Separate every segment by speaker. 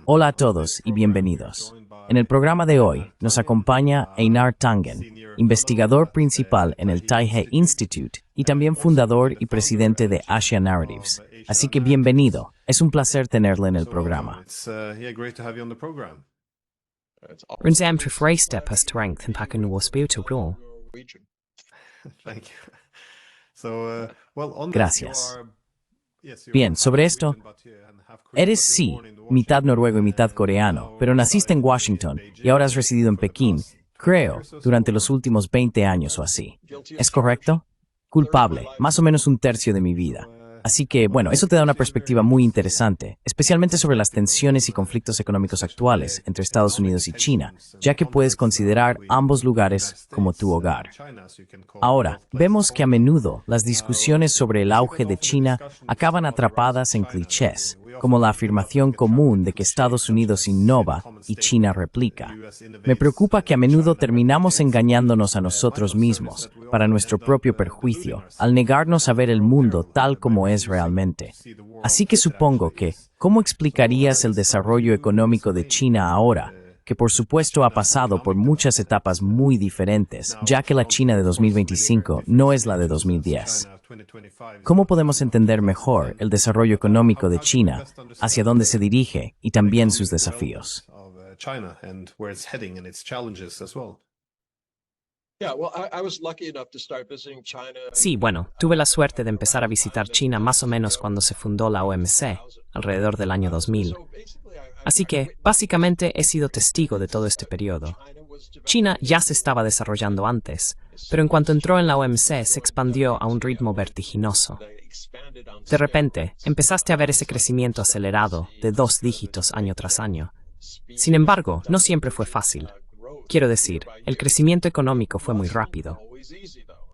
Speaker 1: Hola a todos y bienvenidos. En el programa de hoy nos acompaña Einar Tangen, investigador principal en el Taipei Institute y también fundador y presidente de Asia Narratives. Así que bienvenido. Es un placer tenerle en el programa.
Speaker 2: Runzam Trifreiste pas strength and packen was beautiful.
Speaker 1: Gracias. Bien, sobre esto, eres sí, mitad noruego y mitad coreano, pero naciste en Washington y ahora has residido en Pekín, creo, durante los últimos 20 años o así. ¿Es correcto? Culpable, más o menos un tercio de mi vida. Así que, bueno, eso te da una perspectiva muy interesante, especialmente sobre las tensiones y conflictos económicos actuales entre Estados Unidos y China, ya que puedes considerar ambos lugares como tu hogar. Ahora, vemos que a menudo las discusiones sobre el auge de China acaban atrapadas en clichés, como la afirmación común de que Estados Unidos innova y China replica. Me preocupa que a menudo terminamos engañándonos a nosotros mismos, para nuestro propio perjuicio, al negarnos a ver el mundo tal como es realmente. Así que supongo que, ¿cómo explicarías el desarrollo económico de China ahora, que por supuesto ha pasado por muchas etapas muy diferentes, ya que la China de 2025 no es la de 2010? ¿Cómo podemos entender mejor el desarrollo económico de China, hacia dónde se dirige y también sus desafíos?
Speaker 2: Sí, bueno, tuve la suerte de empezar a visitar China más o menos cuando se fundó la OMC, alrededor del año 2000. Así que, básicamente, he sido testigo de todo este periodo. China ya se estaba desarrollando antes, pero en cuanto entró en la OMC se expandió a un ritmo vertiginoso. De repente, empezaste a ver ese crecimiento acelerado de 2 dígitos año tras año. Sin embargo, no siempre fue fácil. Quiero decir, el crecimiento económico fue muy rápido.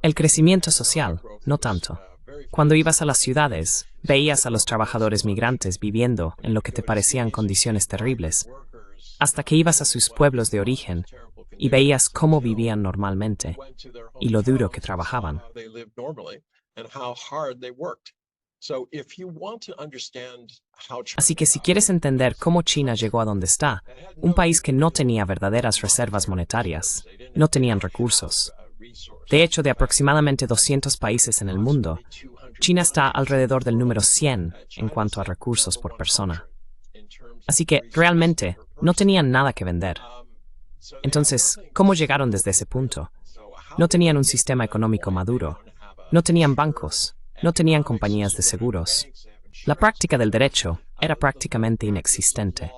Speaker 2: El crecimiento social, no tanto. Cuando ibas a las ciudades, veías a los trabajadores migrantes viviendo en lo que te parecían condiciones terribles, hasta que ibas a sus pueblos de origen y veías cómo vivían normalmente y lo duro que trabajaban. Así que si quieres entender cómo China llegó a donde está, un país que no tenía verdaderas reservas monetarias, no tenían recursos. De hecho, de aproximadamente 200 países en el mundo, China está alrededor del número 100 en cuanto a recursos por persona. Así que, realmente, no tenían nada que vender. Entonces, ¿cómo llegaron desde ese punto? No tenían un sistema económico maduro, no tenían bancos, no tenían compañías de seguros. La práctica del derecho era prácticamente inexistente.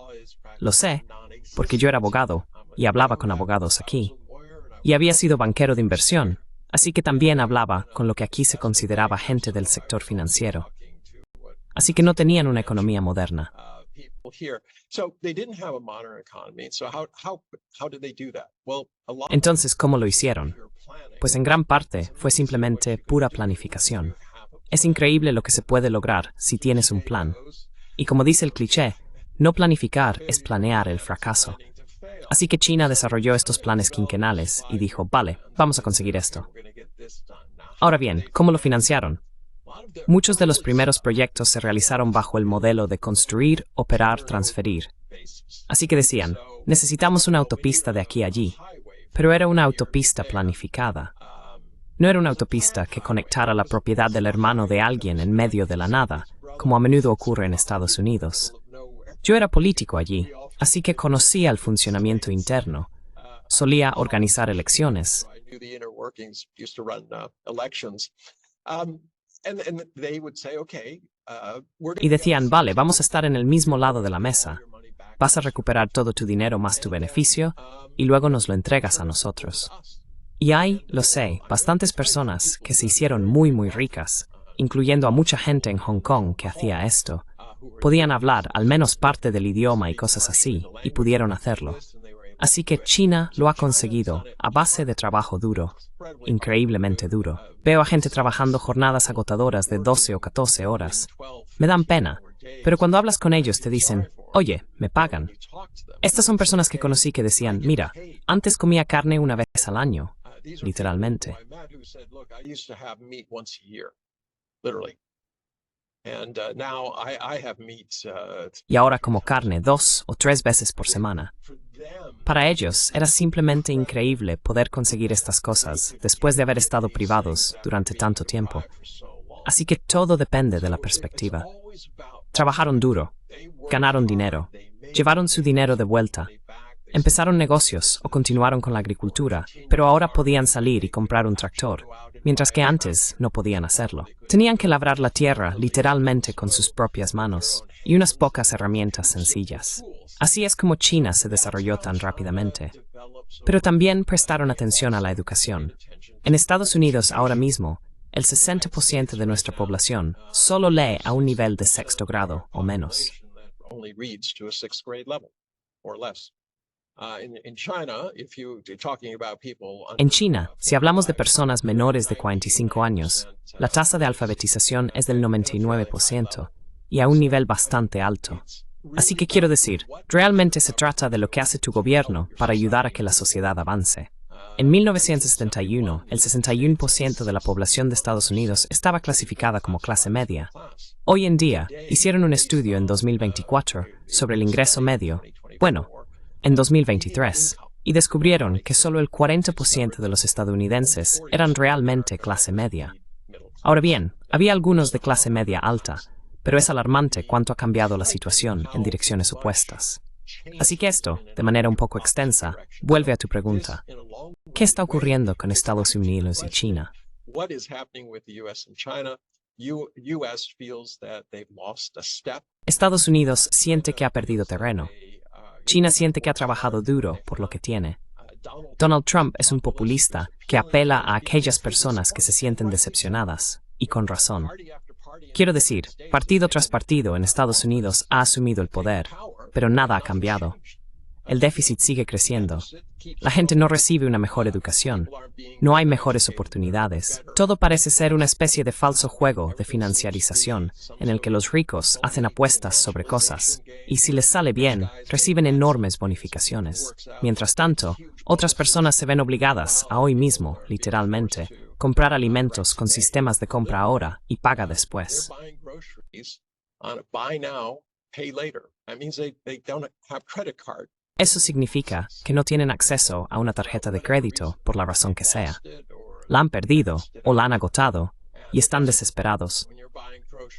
Speaker 2: Lo sé, porque yo era abogado y hablaba con abogados aquí. Y había sido banquero de inversión, así que también hablaba con lo que aquí se consideraba gente del sector financiero. Así que no tenían una economía moderna. Entonces, ¿cómo lo hicieron? Pues en gran parte fue simplemente pura planificación. Es increíble lo que se puede lograr si tienes un plan. Y como dice el cliché, no planificar es planear el fracaso. Así que China desarrolló estos planes quinquenales y dijo, vale, vamos a conseguir esto. Ahora bien, ¿cómo lo financiaron? Muchos de los primeros proyectos se realizaron bajo el modelo de construir, operar, transferir. Así que decían, necesitamos una autopista de aquí a allí, pero era una autopista planificada. No era una autopista que conectara la propiedad del hermano de alguien en medio de la nada, como a menudo ocurre en Estados Unidos. Yo era político allí, así que conocía el funcionamiento interno. Solía organizar elecciones. Y decían, vale, vamos a estar en el mismo lado de la mesa. Vas a recuperar todo tu dinero más tu beneficio y luego nos lo entregas a nosotros. Y hay, lo sé, bastantes personas que se hicieron muy ricas, incluyendo a mucha gente en Hong Kong que hacía esto. Podían hablar al menos parte del idioma y cosas así, y pudieron hacerlo. Así que China lo ha conseguido a base de trabajo duro, increíblemente duro. Veo a gente trabajando jornadas agotadoras de 12 o 14 horas. Me dan pena, pero cuando hablas con ellos te dicen, oye, me pagan. Estas son personas que conocí que decían, mira, antes comía carne una vez al año, literalmente. Y ahora como carne 2 o 3 veces por semana. Para ellos era simplemente increíble poder conseguir estas cosas después de haber estado privados durante tanto tiempo. Así que todo depende de la perspectiva. Trabajaron duro, ganaron dinero, llevaron su dinero de vuelta, empezaron negocios o continuaron con la agricultura, pero ahora podían salir y comprar un tractor, mientras que antes no podían hacerlo. Tenían que labrar la tierra literalmente con sus propias manos y unas pocas herramientas sencillas. Así es como China se desarrolló tan rápidamente. Pero también prestaron atención a la educación. En Estados Unidos ahora mismo, el 60% de nuestra población solo lee a un nivel de 6º grado o menos. En China, si hablamos de personas menores de 45 años, la tasa de alfabetización es del 99% y a un nivel bastante alto. Así que quiero decir, realmente se trata de lo que hace tu gobierno para ayudar a que la sociedad avance. En 1971, el 61% de la población de Estados Unidos estaba clasificada como clase media. Hoy en día, hicieron un estudio en 2024 sobre el ingreso medio, en 2023, y descubrieron que solo el 40% de los estadounidenses eran realmente clase media. Ahora bien, había algunos de clase media alta, pero es alarmante cuánto ha cambiado la situación en direcciones opuestas. Así que esto, de manera un poco extensa, vuelve a tu pregunta. ¿Qué está ocurriendo con Estados Unidos y China? Estados Unidos siente que ha perdido terreno. China siente que ha trabajado duro por lo que tiene. Donald Trump es un populista que apela a aquellas personas que se sienten decepcionadas, y con razón. Quiero decir, partido tras partido en Estados Unidos ha asumido el poder, pero nada ha cambiado. El déficit sigue creciendo. La gente no recibe una mejor educación. No hay mejores oportunidades. Todo parece ser una especie de falso juego de financiarización, en el que los ricos hacen apuestas sobre cosas, y si les sale bien, reciben enormes bonificaciones. Mientras tanto, otras personas se ven obligadas a hoy mismo, literalmente, comprar alimentos con sistemas de compra ahora y paga después. Eso significa que no tienen acceso a una tarjeta de crédito por la razón que sea. La han perdido o la han agotado y están desesperados.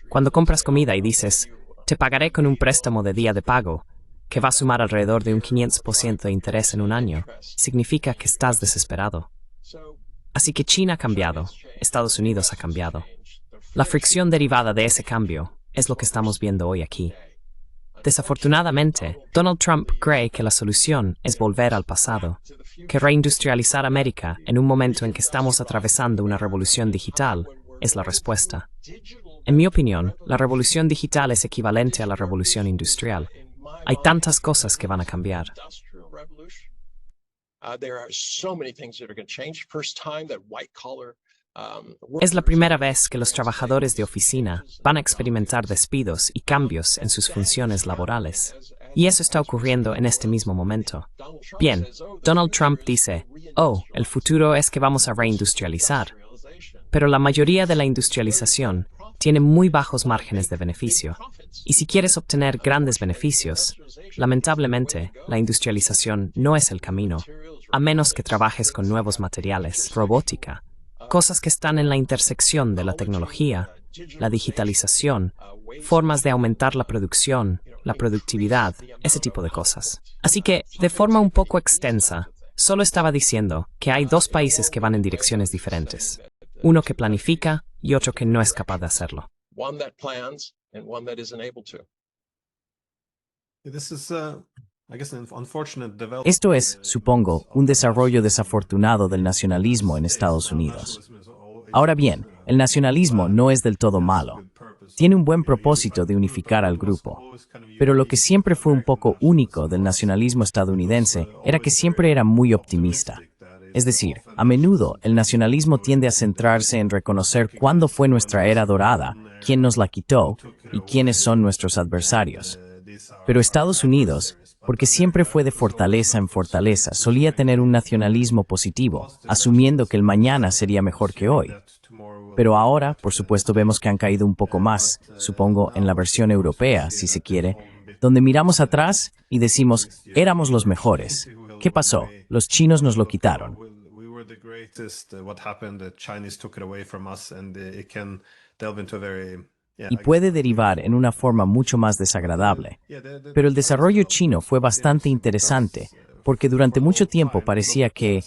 Speaker 2: Cuando compras comida y dices, te pagaré con un préstamo de día de pago, que va a sumar alrededor de un 500% de interés en un año, significa que estás desesperado. Así que China ha cambiado, Estados Unidos ha cambiado. La fricción derivada de ese cambio es lo que estamos viendo hoy aquí. Desafortunadamente, Donald Trump cree que la solución es volver al pasado, que reindustrializar América en un momento en que estamos atravesando una revolución digital es la respuesta. En mi opinión, la revolución digital es equivalente a la revolución industrial. Hay tantas cosas que van a cambiar. Es la primera vez que los trabajadores de oficina van a experimentar despidos y cambios en sus funciones laborales. Y eso está ocurriendo en este mismo momento. Bien, Donald Trump dice, el futuro es que vamos a reindustrializar. Pero la mayoría de la industrialización tiene muy bajos márgenes de beneficio. Y si quieres obtener grandes beneficios, lamentablemente, la industrialización no es el camino, a menos que trabajes con nuevos materiales, robótica, cosas que están en la intersección de la tecnología, la digitalización, formas de aumentar la producción, la productividad, ese tipo de cosas. Así que, de forma un poco extensa, solo estaba diciendo que hay dos países que van en direcciones diferentes. Uno que planifica y otro que no es capaz de hacerlo.
Speaker 1: Esto es, supongo, un desarrollo desafortunado del nacionalismo en Estados Unidos. Ahora bien, el nacionalismo no es del todo malo. Tiene un buen propósito de unificar al grupo. Pero lo que siempre fue un poco único del nacionalismo estadounidense era que siempre era muy optimista. Es decir, a menudo el nacionalismo tiende a centrarse en reconocer cuándo fue nuestra era dorada, quién nos la quitó y quiénes son nuestros adversarios. Pero Estados Unidos, porque siempre fue de fortaleza en fortaleza, solía tener un nacionalismo positivo, asumiendo que el mañana sería mejor que hoy. Pero ahora, por supuesto, vemos que han caído un poco más, supongo, en la versión europea, si se quiere, donde miramos atrás y decimos, éramos los mejores. ¿Qué pasó? Los chinos nos lo quitaron. Y puede derivar en una forma mucho más desagradable. Pero el desarrollo chino fue bastante interesante, porque durante mucho tiempo parecía que,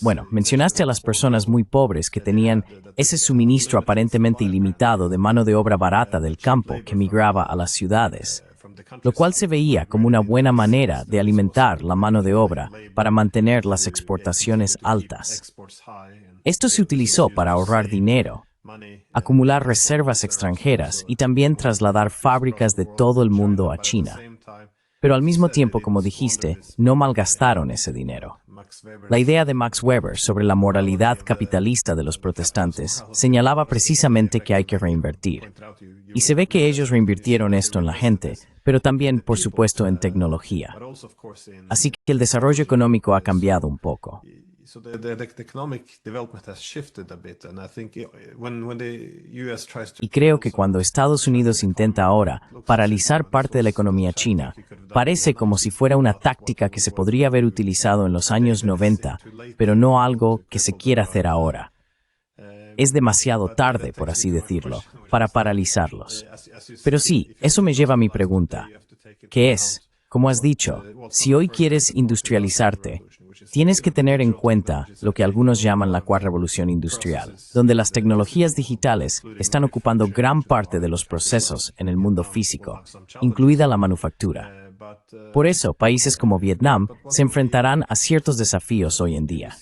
Speaker 1: bueno, mencionaste a las personas muy pobres que tenían ese suministro aparentemente ilimitado de mano de obra barata del campo que migraba a las ciudades, lo cual se veía como una buena manera de alimentar la mano de obra para mantener las exportaciones altas. Esto se utilizó para ahorrar dinero, acumular reservas extranjeras y también trasladar fábricas de todo el mundo a China. Pero al mismo tiempo, como dijiste, no malgastaron ese dinero. La idea de Max Weber sobre la moralidad capitalista de los protestantes señalaba precisamente que hay que reinvertir. Y se ve que ellos reinvirtieron esto en la gente, pero también, por supuesto, en tecnología. Así que el desarrollo económico ha cambiado un poco. Y creo que cuando Estados Unidos intenta ahora paralizar parte de la economía china, parece como si fuera una táctica que se podría haber utilizado en los años 90, pero no algo que se quiera hacer ahora. Es demasiado tarde, por así decirlo, para paralizarlos. Pero sí, eso me lleva a mi pregunta, que es, como has dicho, si hoy quieres industrializarte, tienes que tener en cuenta lo que algunos llaman la cuarta revolución industrial, donde las tecnologías digitales están ocupando gran parte de los procesos en el mundo físico, incluida la manufactura. Por eso, países como Vietnam se enfrentarán a ciertos desafíos hoy en día.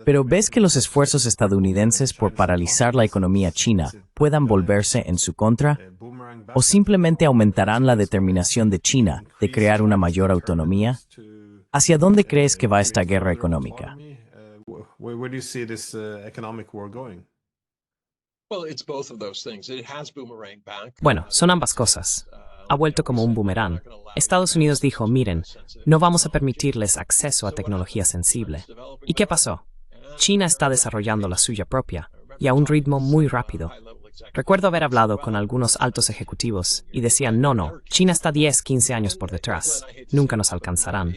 Speaker 1: Pero ¿ves que los esfuerzos estadounidenses por paralizar la economía china puedan volverse en su contra? ¿O simplemente aumentarán la determinación de China de crear una mayor autonomía? ¿Hacia dónde crees que va esta guerra económica?
Speaker 2: Bueno, son ambas cosas. Ha vuelto como un boomerang. Estados Unidos dijo, miren, no vamos a permitirles acceso a tecnología sensible. ¿Y qué pasó? China está desarrollando la suya propia, y a un ritmo muy rápido. Recuerdo haber hablado con algunos altos ejecutivos y decían, no, China está 10, 15 años por detrás. Nunca nos alcanzarán.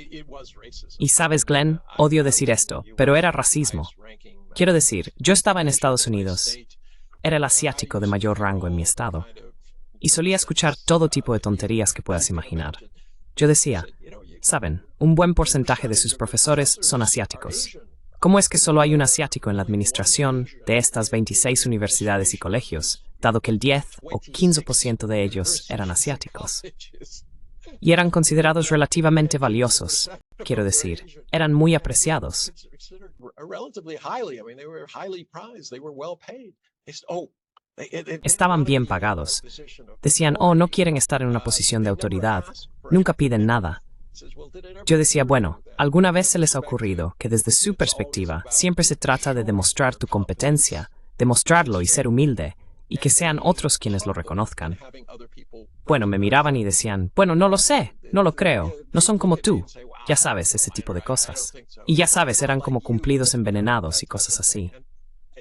Speaker 2: Y sabes, Glenn, odio decir esto, pero era racismo. Quiero decir, yo estaba en Estados Unidos. Era el asiático de mayor rango en mi estado. Y solía escuchar todo tipo de tonterías que puedas imaginar. Yo decía, saben, un buen porcentaje de sus profesores son asiáticos. ¿Cómo es que solo hay un asiático en la administración de estas 26 universidades y colegios, dado que el 10 o 15% de ellos eran asiáticos? Y eran considerados relativamente valiosos, quiero decir, eran muy apreciados. Estaban bien pagados. Decían, no quieren estar en una posición de autoridad, nunca piden nada. Yo decía, bueno, ¿alguna vez se les ha ocurrido que desde su perspectiva siempre se trata de demostrar tu competencia, demostrarlo y ser humilde, y que sean otros quienes lo reconozcan? Bueno, me miraban y decían, bueno, no lo sé, no lo creo, no son como tú. Ya sabes, ese tipo de cosas. Y ya sabes, eran como cumplidos envenenados y cosas así.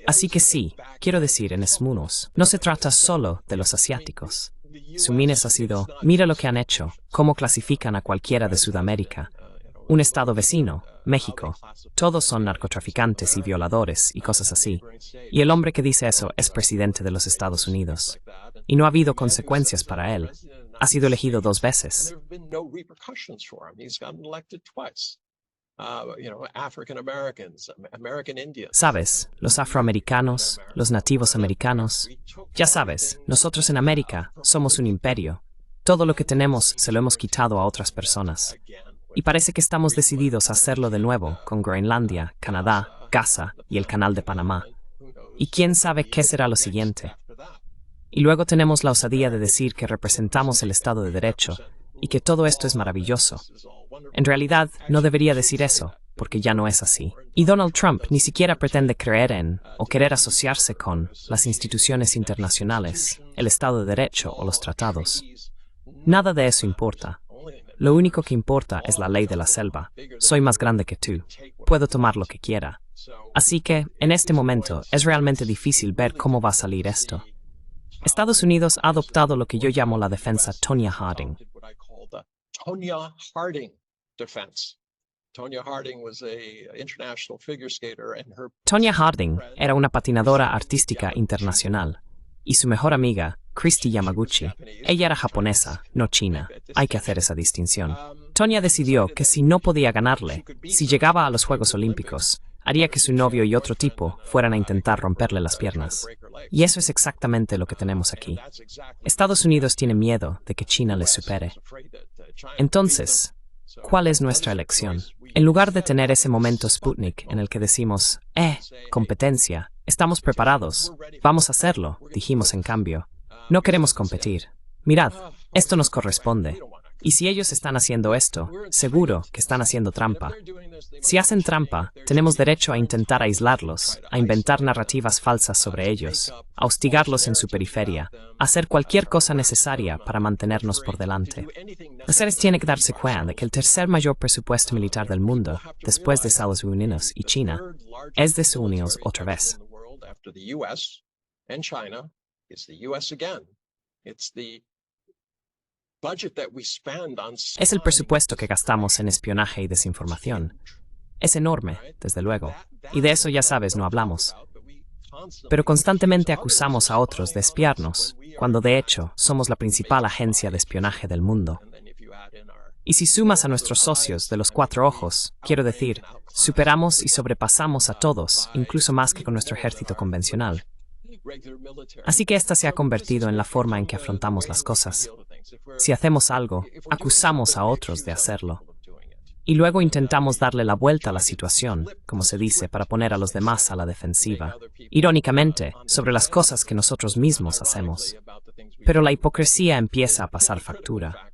Speaker 2: Así que sí, quiero decir, en Esmunos, no se trata solo de los asiáticos. Su mines ha sido, mira lo que han hecho, cómo clasifican a cualquiera de Sudamérica. Un estado vecino, México, todos son narcotraficantes y violadores y cosas así. Y el hombre que dice eso es presidente de los Estados Unidos. Y no ha habido consecuencias para él. Ha sido elegido 2 veces. Sabes, los afroamericanos, los nativos americanos. Ya sabes, nosotros en América somos un imperio. Todo lo que tenemos se lo hemos quitado a otras personas. Y parece que estamos decididos a hacerlo de nuevo con Groenlandia, Canadá, Gaza y el Canal de Panamá. Y quién sabe qué será lo siguiente. Y luego tenemos la osadía de decir que representamos el Estado de Derecho y que todo esto es maravilloso. En realidad, no debería decir eso, porque ya no es así. Y Donald Trump ni siquiera pretende creer en, o querer asociarse con, las instituciones internacionales, el Estado de Derecho o los tratados. Nada de eso importa. Lo único que importa es la ley de la selva. Soy más grande que tú. Puedo tomar lo que quiera. Así que, en este momento, es realmente difícil ver cómo va a salir esto. Estados Unidos ha adoptado lo que yo llamo la defensa Tonya Harding. Tonya Harding era una patinadora artística internacional, y su mejor amiga, Christy Yamaguchi, ella era japonesa, no china. Hay que hacer esa distinción. Tonya decidió que si no podía ganarle, si llegaba a los Juegos Olímpicos, haría que su novio y otro tipo fueran a intentar romperle las piernas. Y eso es exactamente lo que tenemos aquí. Estados Unidos tiene miedo de que China les supere. Entonces, ¿cuál es nuestra elección? En lugar de tener ese momento Sputnik en el que decimos, competencia, estamos preparados, vamos a hacerlo, dijimos en cambio, no queremos competir. Mirad, esto nos corresponde. Y si ellos están haciendo esto, seguro que están haciendo trampa. Si hacen trampa, tenemos derecho a intentar aislarlos, a inventar narrativas falsas sobre ellos, a hostigarlos en su periferia, a hacer cualquier cosa necesaria para mantenernos por delante. Los seres tienen que darse cuenta de que el tercer mayor presupuesto militar del mundo, después de Estados Unidos y China, es de Estados Unidos otra vez. Es el presupuesto que gastamos en espionaje y desinformación. Es enorme, desde luego, y de eso ya sabes, no hablamos. Pero constantemente acusamos a otros de espiarnos, cuando de hecho somos la principal agencia de espionaje del mundo. Y si sumas a nuestros socios de los cuatro ojos, quiero decir, superamos y sobrepasamos a todos, incluso más que con nuestro ejército convencional. Así que esta se ha convertido en la forma en que afrontamos las cosas. Si hacemos algo, acusamos a otros de hacerlo. Y luego intentamos darle la vuelta a la situación, como se dice, para poner a los demás a la defensiva. Irónicamente, sobre las cosas que nosotros mismos hacemos. Pero la hipocresía empieza a pasar factura.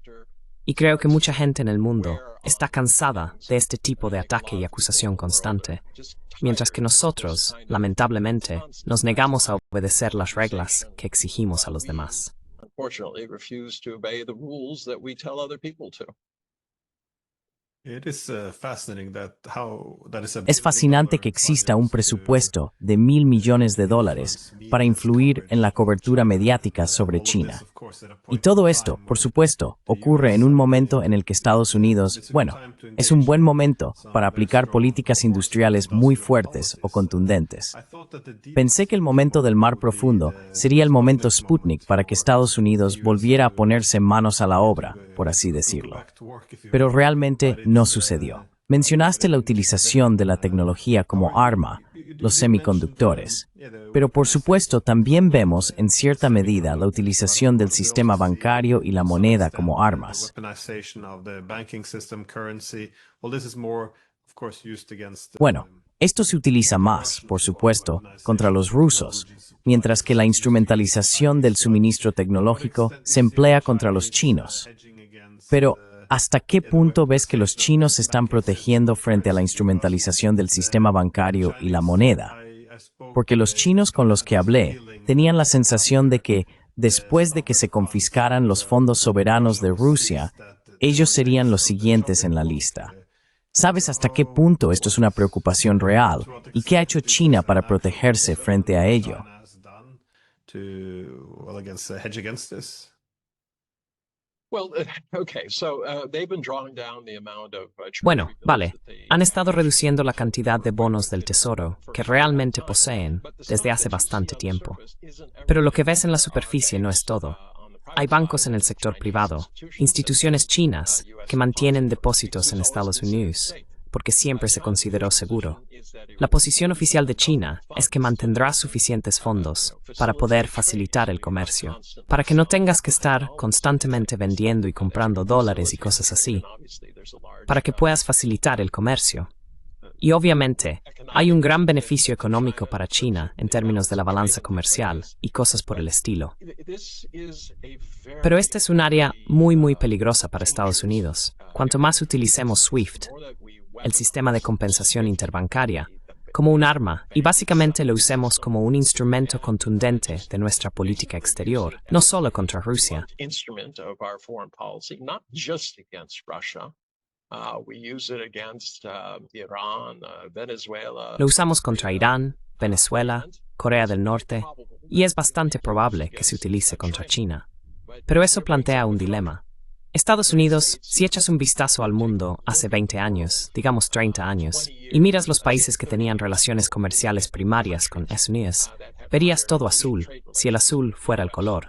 Speaker 2: Y creo que mucha gente en el mundo está cansada de este tipo de ataque y acusación constante, mientras que nosotros, lamentablemente, nos negamos a obedecer las reglas que exigimos a los demás.
Speaker 1: Es fascinante que exista un presupuesto de $1.000 millones para influir en la cobertura mediática sobre China. Y todo esto, por supuesto, ocurre en un momento en el que Estados Unidos, es un buen momento para aplicar políticas industriales muy fuertes o contundentes. Pensé que el momento del Mar Profundo sería el momento Sputnik para que Estados Unidos volviera a ponerse manos a la obra, por así decirlo. Pero realmente no sucedió. Mencionaste la utilización de la tecnología como arma, los semiconductores. Pero por supuesto también vemos en cierta medida la utilización del sistema bancario y la moneda como armas. Esto se utiliza más, por supuesto, contra los rusos, mientras que la instrumentalización del suministro tecnológico se emplea contra los chinos. Pero, ¿hasta qué punto ves que los chinos se están protegiendo frente a la instrumentalización del sistema bancario y la moneda? Porque los chinos con los que hablé tenían la sensación de que, después de que se confiscaran los fondos soberanos de Rusia, ellos serían los siguientes en la lista. ¿Sabes hasta qué punto esto es una preocupación real? ¿Y qué ha hecho China para protegerse frente a ello?
Speaker 2: Vale. Han estado reduciendo la cantidad de bonos del tesoro que realmente poseen desde hace bastante tiempo. Pero lo que ves en la superficie no es todo. Hay bancos en el sector privado, instituciones chinas que mantienen depósitos en Estados Unidos, porque siempre se consideró seguro. La posición oficial de China es que mantendrá suficientes fondos para poder facilitar el comercio, para que no tengas que estar constantemente vendiendo y comprando dólares y cosas así, para que puedas facilitar el comercio. Y obviamente, hay un gran beneficio económico para China en términos de la balanza comercial y cosas por el estilo. Pero esta es un área muy peligrosa para Estados Unidos. Cuanto más utilicemos SWIFT, el sistema de compensación interbancaria, como un arma, y básicamente lo usemos como un instrumento contundente de nuestra política exterior, no solo contra Rusia. Lo usamos contra Irán, Venezuela, Corea del Norte, y es bastante probable que se utilice contra China. Pero eso plantea un dilema. Estados Unidos, si echas un vistazo al mundo hace 20 años, digamos 30 años, y miras los países que tenían relaciones comerciales primarias con Estados Unidos, verías todo azul, si el azul fuera el color.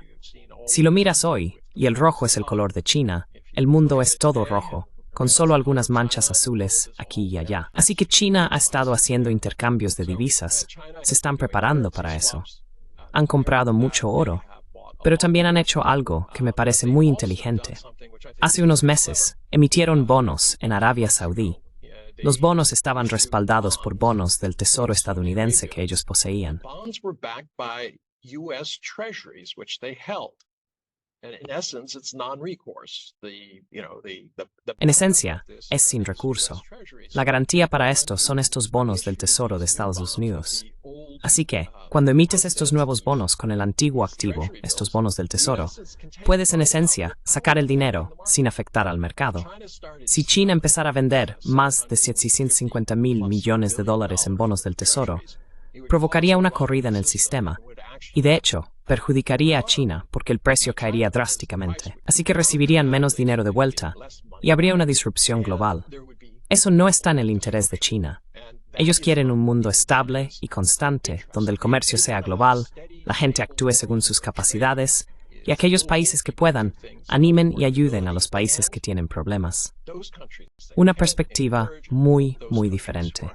Speaker 2: Si lo miras hoy, y el rojo es el color de China, el mundo es todo rojo, con solo algunas manchas azules aquí y allá. Así que China ha estado haciendo intercambios de divisas. Se están preparando para eso. Han comprado mucho oro. Pero también han hecho algo que me parece muy inteligente. Hace unos meses, emitieron bonos en Arabia Saudí. Los bonos estaban respaldados por bonos del Tesoro estadounidense que ellos poseían. En esencia, es sin recurso. La garantía para esto son estos bonos del Tesoro de Estados Unidos. Así que, cuando emites estos nuevos bonos con el antiguo activo, estos bonos del Tesoro, puedes en esencia sacar el dinero sin afectar al mercado. Si China empezara a vender más de 750.000 millones de dólares en bonos del Tesoro, provocaría una corrida en el sistema, y de hecho, perjudicaría a China porque el precio caería drásticamente. Así que recibirían menos dinero de vuelta, y habría una disrupción global. Eso no está en el interés de China. Ellos quieren un mundo estable y constante, donde el comercio sea global, la gente actúe según sus capacidades, y aquellos países que puedan, animen y ayuden a los países que tienen problemas. Una perspectiva muy, muy diferente.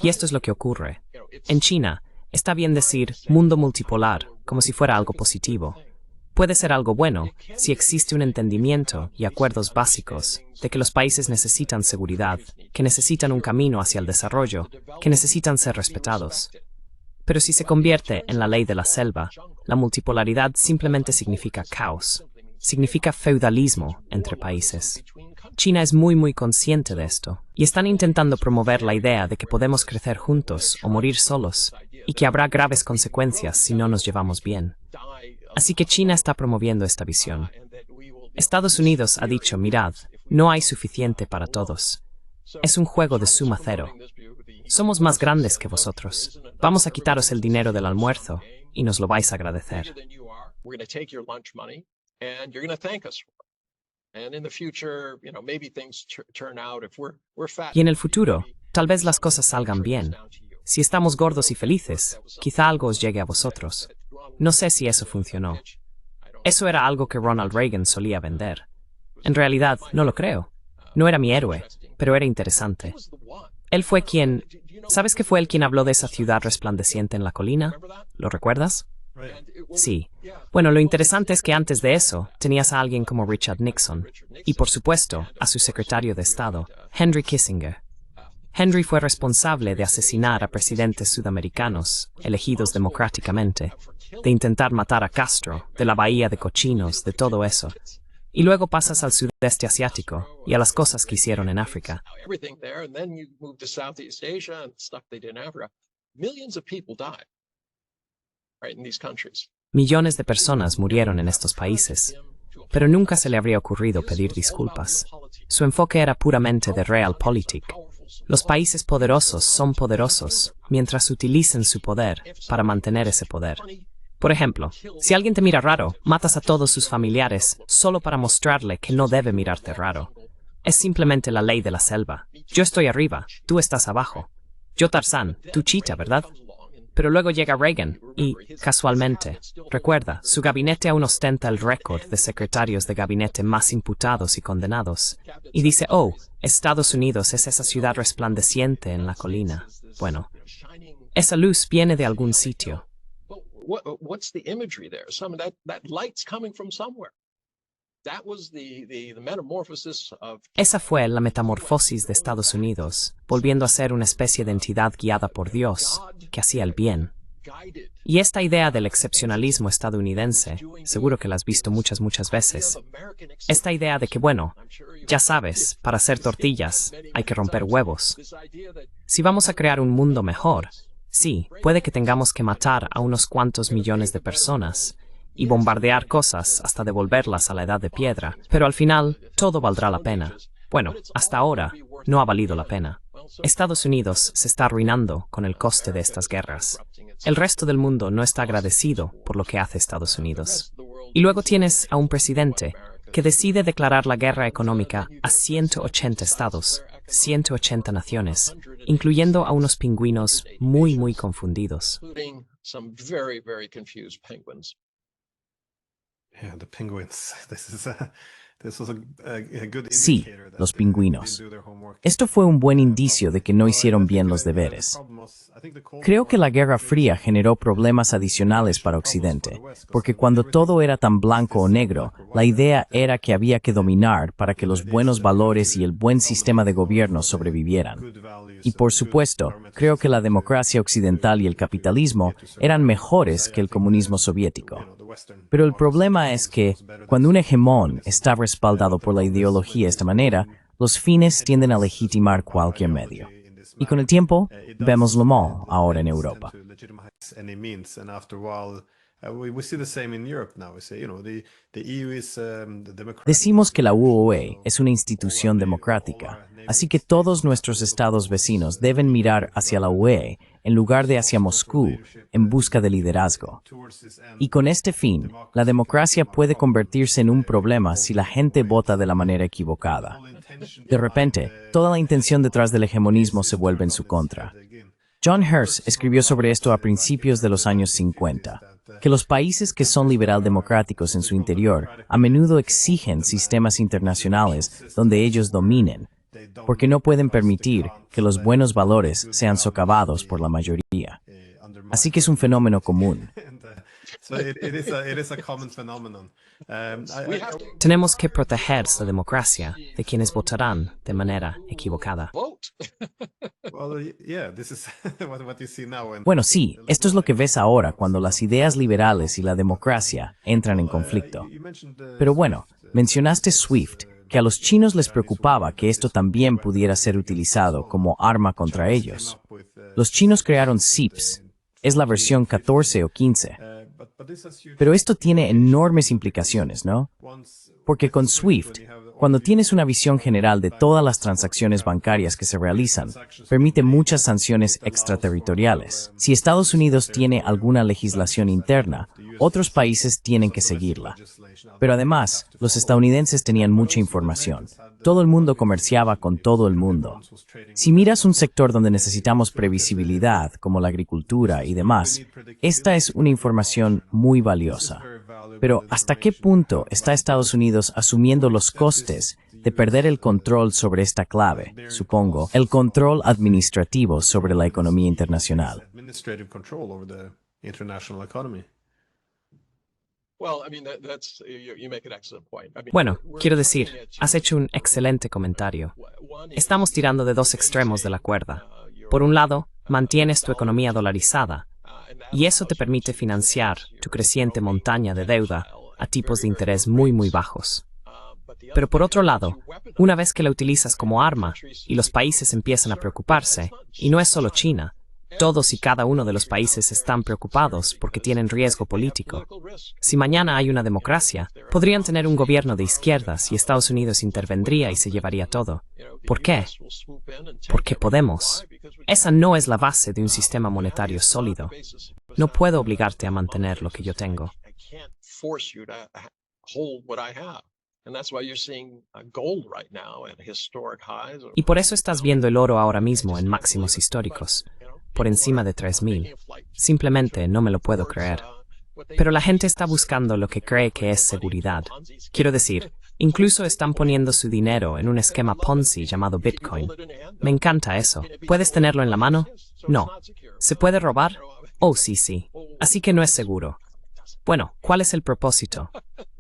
Speaker 2: Y esto es lo que ocurre. En China, está bien decir mundo multipolar, como si fuera algo positivo. Puede ser algo bueno si existe un entendimiento y acuerdos básicos de que los países necesitan seguridad, que necesitan un camino hacia el desarrollo, que necesitan ser respetados. Pero si se convierte en la ley de la selva, la multipolaridad simplemente significa caos, significa feudalismo entre países. China es muy consciente de esto, y están intentando promover la idea de que podemos crecer juntos o morir solos, y que habrá graves consecuencias si no nos llevamos bien. Así que China está promoviendo esta visión. Estados Unidos ha dicho, mirad, no hay suficiente para todos. Es un juego de suma cero. Somos más grandes que vosotros. Vamos a quitaros el dinero del almuerzo, y nos lo vais a agradecer. Y en el futuro, tal vez las cosas salgan bien. Si estamos gordos y felices, quizá algo os llegue a vosotros. No sé si eso funcionó. Eso era algo que Ronald Reagan solía vender. En realidad, no lo creo. No era mi héroe, pero era interesante. Él fue quien... ¿Sabes que fue él quien habló de esa ciudad resplandeciente en la colina? ¿Lo recuerdas? Sí. Bueno, lo interesante es que antes de eso, tenías a alguien como Richard Nixon, y por supuesto, a su secretario de Estado, Henry Kissinger. Henry fue responsable de asesinar a presidentes sudamericanos, elegidos democráticamente, de intentar matar a Castro, de la bahía de cochinos, de todo eso. Y luego pasas al sudeste asiático y a las cosas que hicieron en África. Millones de personas murieron en estos países, pero nunca se le habría ocurrido pedir disculpas. Su enfoque era puramente de realpolitik. Los países poderosos son poderosos mientras utilicen su poder para mantener ese poder. Por ejemplo, si alguien te mira raro, matas a todos sus familiares solo para mostrarle que no debe mirarte raro. Es simplemente la ley de la selva. Yo estoy arriba, tú estás abajo. Yo Tarzán, tú Cheetah, ¿verdad? Pero luego llega Reagan y, casualmente, recuerda, su gabinete aún ostenta el récord de secretarios de gabinete más imputados y condenados. Y dice, oh, Estados Unidos es esa ciudad resplandeciente en la colina. Bueno, esa luz viene de algún sitio. Esa fue la metamorfosis de Estados Unidos, volviendo a ser una especie de entidad guiada por Dios, que hacía el bien. Y esta idea del excepcionalismo estadounidense, seguro que la has visto muchas veces. Esta idea de que, bueno, ya sabes, para hacer tortillas hay que romper huevos. Si vamos a crear un mundo mejor, sí, puede que tengamos que matar a unos cuantos millones de personas y bombardear cosas hasta devolverlas a la edad de piedra, pero al final todo valdrá la pena. Bueno, hasta ahora no ha valido la pena. Estados Unidos se está arruinando con el coste de estas guerras. El resto del mundo no está agradecido por lo que hace Estados Unidos. Y luego tienes a un presidente que decide declarar la guerra económica a 180 estados, 180 naciones, incluyendo a unos pingüinos muy confundidos.
Speaker 1: Sí, los pingüinos. Esto fue un buen indicio de que no hicieron bien los deberes. Creo que la Guerra Fría generó problemas adicionales para Occidente, porque cuando todo era tan blanco o negro, la idea era que había que dominar para que los buenos valores y el buen sistema de gobierno sobrevivieran. Y por supuesto, creo que la democracia occidental y el capitalismo eran mejores que el comunismo soviético. Pero el problema es que, cuando un hegemón está respaldado por la ideología de esta manera, los fines tienden a legitimar cualquier medio. Y con el tiempo, vemos lo mismo ahora en Europa. Decimos que la UOE es una institución democrática, así que todos nuestros estados vecinos deben mirar hacia la UE en lugar de hacia Moscú en busca de liderazgo. Y con este fin, la democracia puede convertirse en un problema si la gente vota de la manera equivocada. De repente, toda la intención detrás del hegemonismo se vuelve en su contra. John Hearst escribió sobre esto a principios de los años 50. Que los países que son liberal-democráticos en su interior a menudo exigen sistemas internacionales donde ellos dominen, porque no pueden permitir que los buenos valores sean socavados por la mayoría. Así que es un fenómeno común.
Speaker 2: Tenemos que proteger la democracia de quienes votarán de manera equivocada.
Speaker 1: Bueno, sí, esto es lo que ves ahora cuando las ideas liberales y la democracia entran en conflicto. Pero bueno, mencionaste SWIFT, que a los chinos les preocupaba que esto también pudiera ser utilizado como arma contra ellos. Los chinos crearon CIPS, es la versión 14 o 15. Pero esto tiene enormes implicaciones, ¿no? Porque con SWIFT, cuando tienes una visión general de todas las transacciones bancarias que se realizan, permite muchas sanciones extraterritoriales. Si Estados Unidos tiene alguna legislación interna, otros países tienen que seguirla. Pero además, los estadounidenses tenían mucha información. Todo el mundo comerciaba con todo el mundo. Si miras un sector donde necesitamos previsibilidad, como la agricultura y demás, esta es una información muy valiosa. Pero ¿hasta qué punto está Estados Unidos asumiendo los costes de perder el control sobre esta clave, supongo, el control administrativo sobre la economía internacional?
Speaker 2: Bueno, quiero decir, has hecho un excelente comentario. Estamos tirando de dos extremos de la cuerda. Por un lado, mantienes tu economía dolarizada, y eso te permite financiar tu creciente montaña de deuda a tipos de interés muy bajos. Pero por otro lado, una vez que la utilizas como arma y los países empiezan a preocuparse, y no es solo China, todos y cada uno de los países están preocupados porque tienen riesgo político. Si mañana hay una democracia, podrían tener un gobierno de izquierdas y Estados Unidos intervendría y se llevaría todo. ¿Por qué? Porque podemos. Esa no es la base de un sistema monetario sólido. No puedo obligarte a mantener lo que yo tengo. Y por eso estás viendo el oro ahora mismo en máximos históricos, por encima de 3.000. Simplemente no me lo puedo creer. Pero la gente está buscando lo que cree que es seguridad. Quiero decir, incluso están poniendo su dinero en un esquema Ponzi llamado Bitcoin. Me encanta eso. ¿Puedes tenerlo en la mano? No. ¿Se puede robar? Oh, sí. Así que no es seguro. Bueno, ¿cuál es el propósito?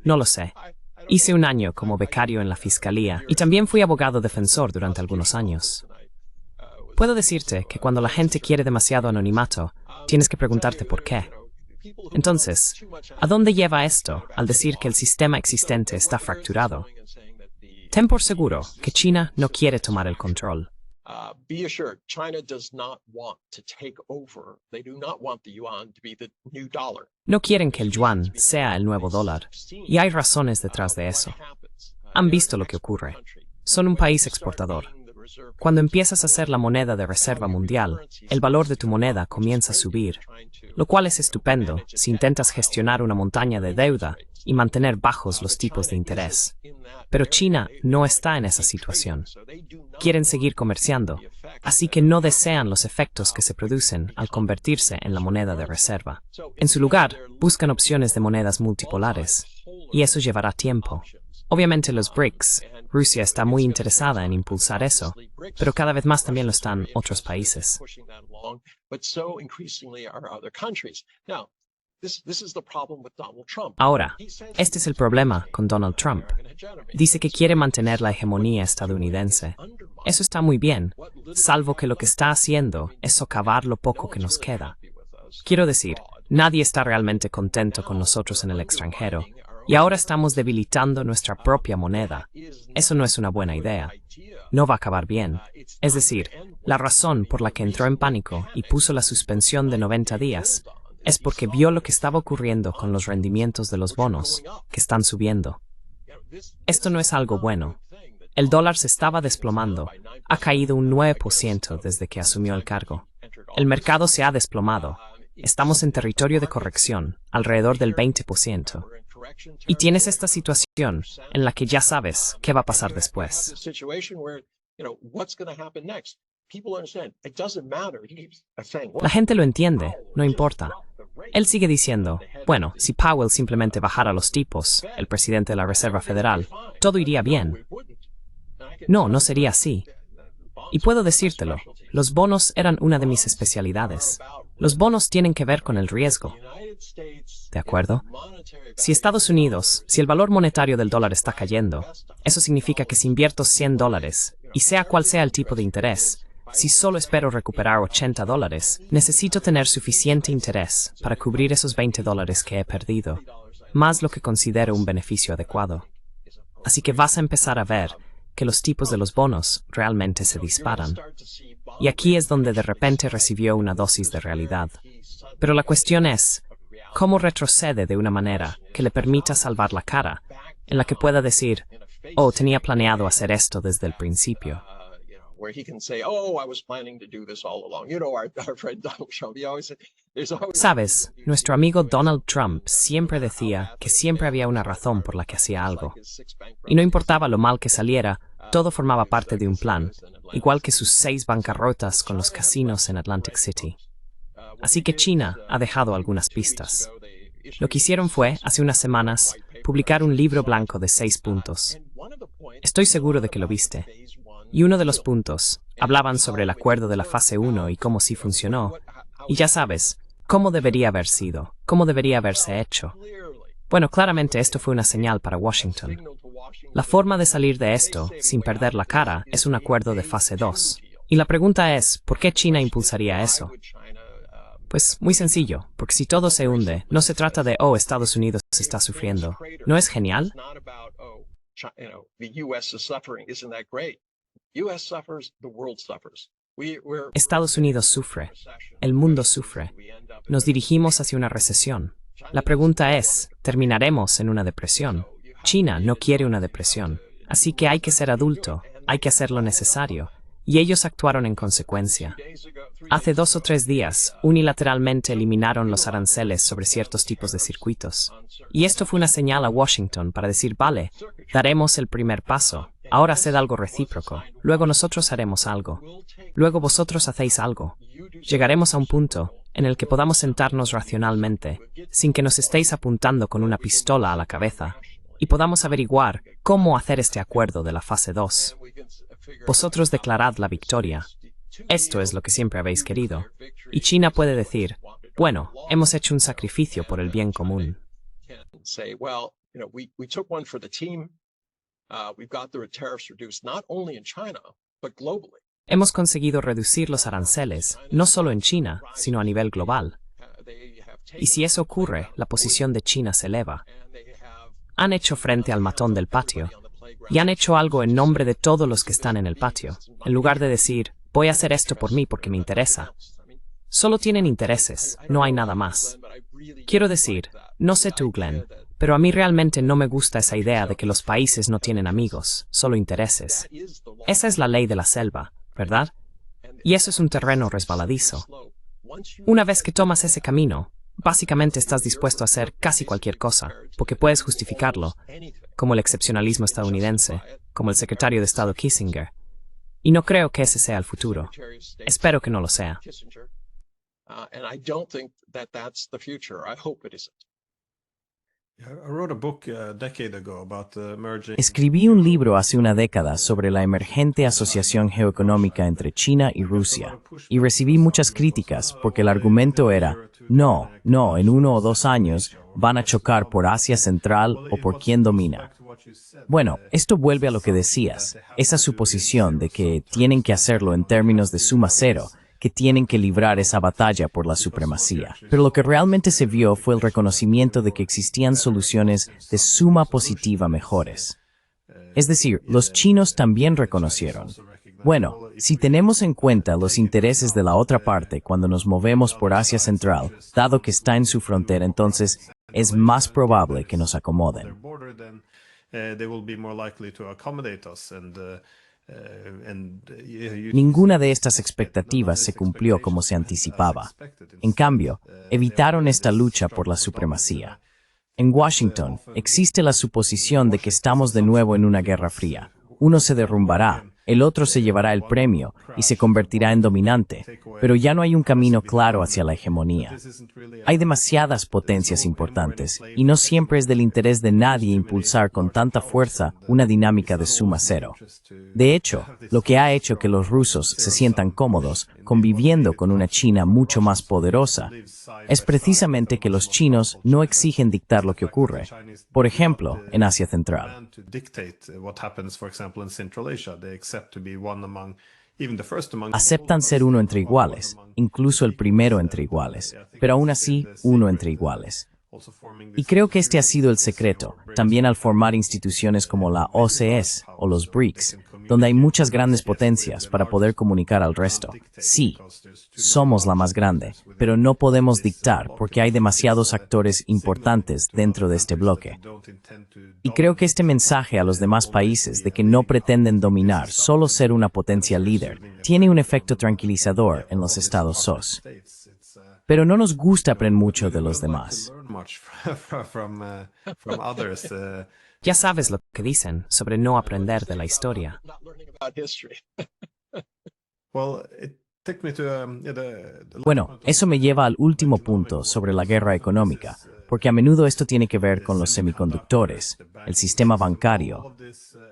Speaker 2: No lo sé. Hice un año como becario en la fiscalía y también fui abogado defensor durante algunos años. Puedo decirte que cuando la gente quiere demasiado anonimato, tienes que preguntarte por qué. Entonces, ¿a dónde lleva esto al decir que el sistema existente está fracturado? Ten por seguro que China no quiere tomar el control.
Speaker 3: Be assured, China does not want to take over. They do not want the yuan to be the new dollar.
Speaker 2: No quieren que el yuan sea el nuevo dólar, y hay razones detrás de eso. Han visto lo que ocurre. Son un país exportador. Cuando empiezas a ser la moneda de reserva mundial, el valor de tu moneda comienza a subir, lo cual es estupendo si intentas gestionar una montaña de deuda y mantener bajos los tipos de interés. Pero China no está en esa situación. Quieren seguir comerciando, así que no desean los efectos que se producen al convertirse en la moneda de reserva. En su lugar, buscan opciones de monedas multipolares, y eso llevará tiempo. Obviamente los BRICS, Rusia está muy interesada en impulsar eso, pero cada vez más también lo están otros países. Ahora, este es el problema con Donald Trump. Dice que quiere mantener la hegemonía estadounidense. Eso está muy bien, salvo que lo que está haciendo es socavar lo poco que nos queda. Quiero decir, nadie está realmente contento con nosotros en el extranjero, y ahora estamos debilitando nuestra propia moneda. Eso no es una buena idea. No va a acabar bien. Es decir, la razón por la que entró en pánico y puso la suspensión de 90 días es porque vio lo que estaba ocurriendo con los rendimientos de los bonos, que están subiendo. Esto no es algo bueno. El dólar se estaba desplomando. Ha caído un 9% desde que asumió el cargo. El mercado se ha desplomado. Estamos en territorio de corrección, alrededor del 20%. Y tienes esta situación en la que ya sabes qué va a pasar después. La gente lo entiende, no importa. Él sigue diciendo, bueno, si Powell simplemente bajara los tipos, el presidente de la Reserva Federal, todo iría bien. No, no sería así. Y puedo decírtelo, los bonos eran una de mis especialidades. Los bonos tienen que ver con el riesgo. ¿De acuerdo? Si Estados Unidos, si el valor monetario del dólar está cayendo, eso significa que si invierto $100, y sea cual sea el tipo de interés, si solo espero recuperar $80, necesito tener suficiente interés para cubrir esos $20 que he perdido, más lo que considero un beneficio adecuado. Así que vas a empezar a ver que los tipos de los bonos realmente se disparan. Y aquí es donde de repente recibió una dosis de realidad. Pero la cuestión es, ¿cómo retrocede de una manera que le permita salvar la cara, en la que pueda decir, oh, tenía planeado hacer esto desde el principio? Sabes, nuestro amigo Donald Trump siempre decía que siempre había una razón por la que hacía algo. Y no importaba lo mal que saliera, todo formaba parte de un plan, igual que sus 6 bancarrotas con los casinos en Atlantic City. Así que China ha dejado algunas pistas. Lo que hicieron fue, hace unas semanas, publicar un libro blanco de 6 puntos. Estoy seguro de que lo viste. Y uno de los puntos hablaban sobre el acuerdo de la fase 1 y cómo sí funcionó. Y ya sabes, cómo debería haber sido, cómo debería haberse hecho. Bueno, claramente esto fue una señal para Washington. La forma de salir de esto, sin perder la cara, es un acuerdo de fase 2. Y la pregunta es, ¿por qué China impulsaría eso? Pues muy sencillo, porque si todo se hunde, no se trata de, oh, Estados Unidos está sufriendo. ¿No es genial? Estados Unidos sufre, el mundo sufre. Nos dirigimos hacia una recesión. La pregunta es, ¿terminaremos en una depresión? China no quiere una depresión, así que hay que ser adulto, hay que hacer lo necesario, y ellos actuaron en consecuencia. Hace 2 o 3 días, unilateralmente eliminaron los aranceles sobre ciertos tipos de circuitos. Y esto fue una señal a Washington para decir, vale, daremos el primer paso, ahora haced algo recíproco, luego nosotros haremos algo, luego vosotros hacéis algo. Llegaremos a un punto en el que podamos sentarnos racionalmente, sin que nos estéis apuntando con una pistola a la cabeza, y podamos averiguar cómo hacer este acuerdo de la fase 2. Vosotros declarad la victoria. Esto es lo que siempre habéis querido. Y China puede decir, bueno, hemos hecho un sacrificio por el bien común. Hemos conseguido reducir los aranceles, no solo en China, sino a nivel global. Y si eso ocurre, la posición de China se eleva. Han hecho frente al matón del patio, y han hecho algo en nombre de todos los que están en el patio, en lugar de decir, voy a hacer esto por mí porque me interesa. Solo tienen intereses, no hay nada más. Quiero decir, no sé tú, Glenn, pero a mí realmente no me gusta esa idea de que los países no tienen amigos, solo intereses. Esa es la ley de la selva, ¿verdad? Y eso es un terreno resbaladizo. Una vez que tomas ese camino, básicamente estás dispuesto a hacer casi cualquier cosa, porque puedes justificarlo, como el excepcionalismo estadounidense, como el secretario de Estado Kissinger. Y no creo que ese sea el futuro. Espero que no lo sea.
Speaker 1: Escribí un libro hace una década sobre la emergente asociación geoeconómica entre China y Rusia, y recibí muchas críticas porque el argumento era, no, en 1 o 2 años van a chocar por Asia Central o por quién domina. Bueno, esto vuelve a lo que decías, esa suposición de que tienen que hacerlo en términos de suma cero, que tienen que librar esa batalla por la supremacía. Pero lo que realmente se vio fue el reconocimiento de que existían soluciones de suma positiva mejores. Es decir, los chinos también reconocieron. Bueno, si tenemos en cuenta los intereses de la otra parte cuando nos movemos por Asia Central, dado que está en su frontera, entonces es más probable que nos acomoden. Ninguna de estas expectativas se cumplió como se anticipaba. En cambio, evitaron esta lucha por la supremacía. En Washington, existe la suposición de que estamos de nuevo en una guerra fría. Uno se derrumbará, el otro se llevará el premio y se convertirá en dominante, pero ya no hay un camino claro hacia la hegemonía. Hay demasiadas potencias importantes y no siempre es del interés de nadie impulsar con tanta fuerza una dinámica de suma cero. De hecho, lo que ha hecho que los rusos se sientan cómodos conviviendo con una China mucho más poderosa es precisamente que los chinos no exigen dictar lo que ocurre, por ejemplo, en Asia Central. Aceptan ser uno entre iguales, incluso el primero entre iguales, pero aún así uno entre iguales. Y creo que este ha sido el secreto, también al formar instituciones como la OCS o los BRICS, donde hay muchas grandes potencias para poder comunicar al resto. Sí, somos la más grande, pero no podemos dictar porque hay demasiados actores importantes dentro de este bloque. Y creo que este mensaje a los demás países de que no pretenden dominar, solo ser una potencia líder, tiene un efecto tranquilizador en los estados SOS. Pero no nos gusta aprender mucho de los demás.
Speaker 2: Ya sabes lo que dicen sobre no aprender de la historia.
Speaker 1: Bueno, eso me lleva al último punto sobre la guerra económica, porque a menudo esto tiene que ver con los semiconductores, el sistema bancario.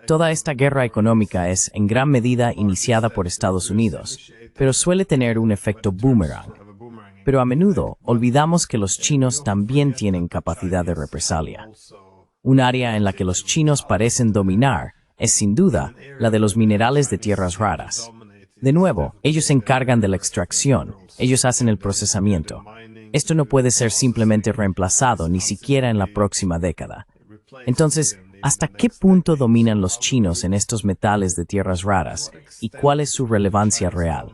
Speaker 1: Toda esta guerra económica es, en gran medida, iniciada por Estados Unidos, pero suele tener un efecto boomerang. Pero a menudo olvidamos que los chinos también tienen capacidad de represalia. Un área en la que los chinos parecen dominar es, sin duda, la de los minerales de tierras raras. De nuevo, ellos se encargan de la extracción, ellos hacen el procesamiento. Esto no puede ser simplemente reemplazado ni siquiera en la próxima década. Entonces, ¿hasta qué punto dominan los chinos en estos metales de tierras raras y cuál es su relevancia real?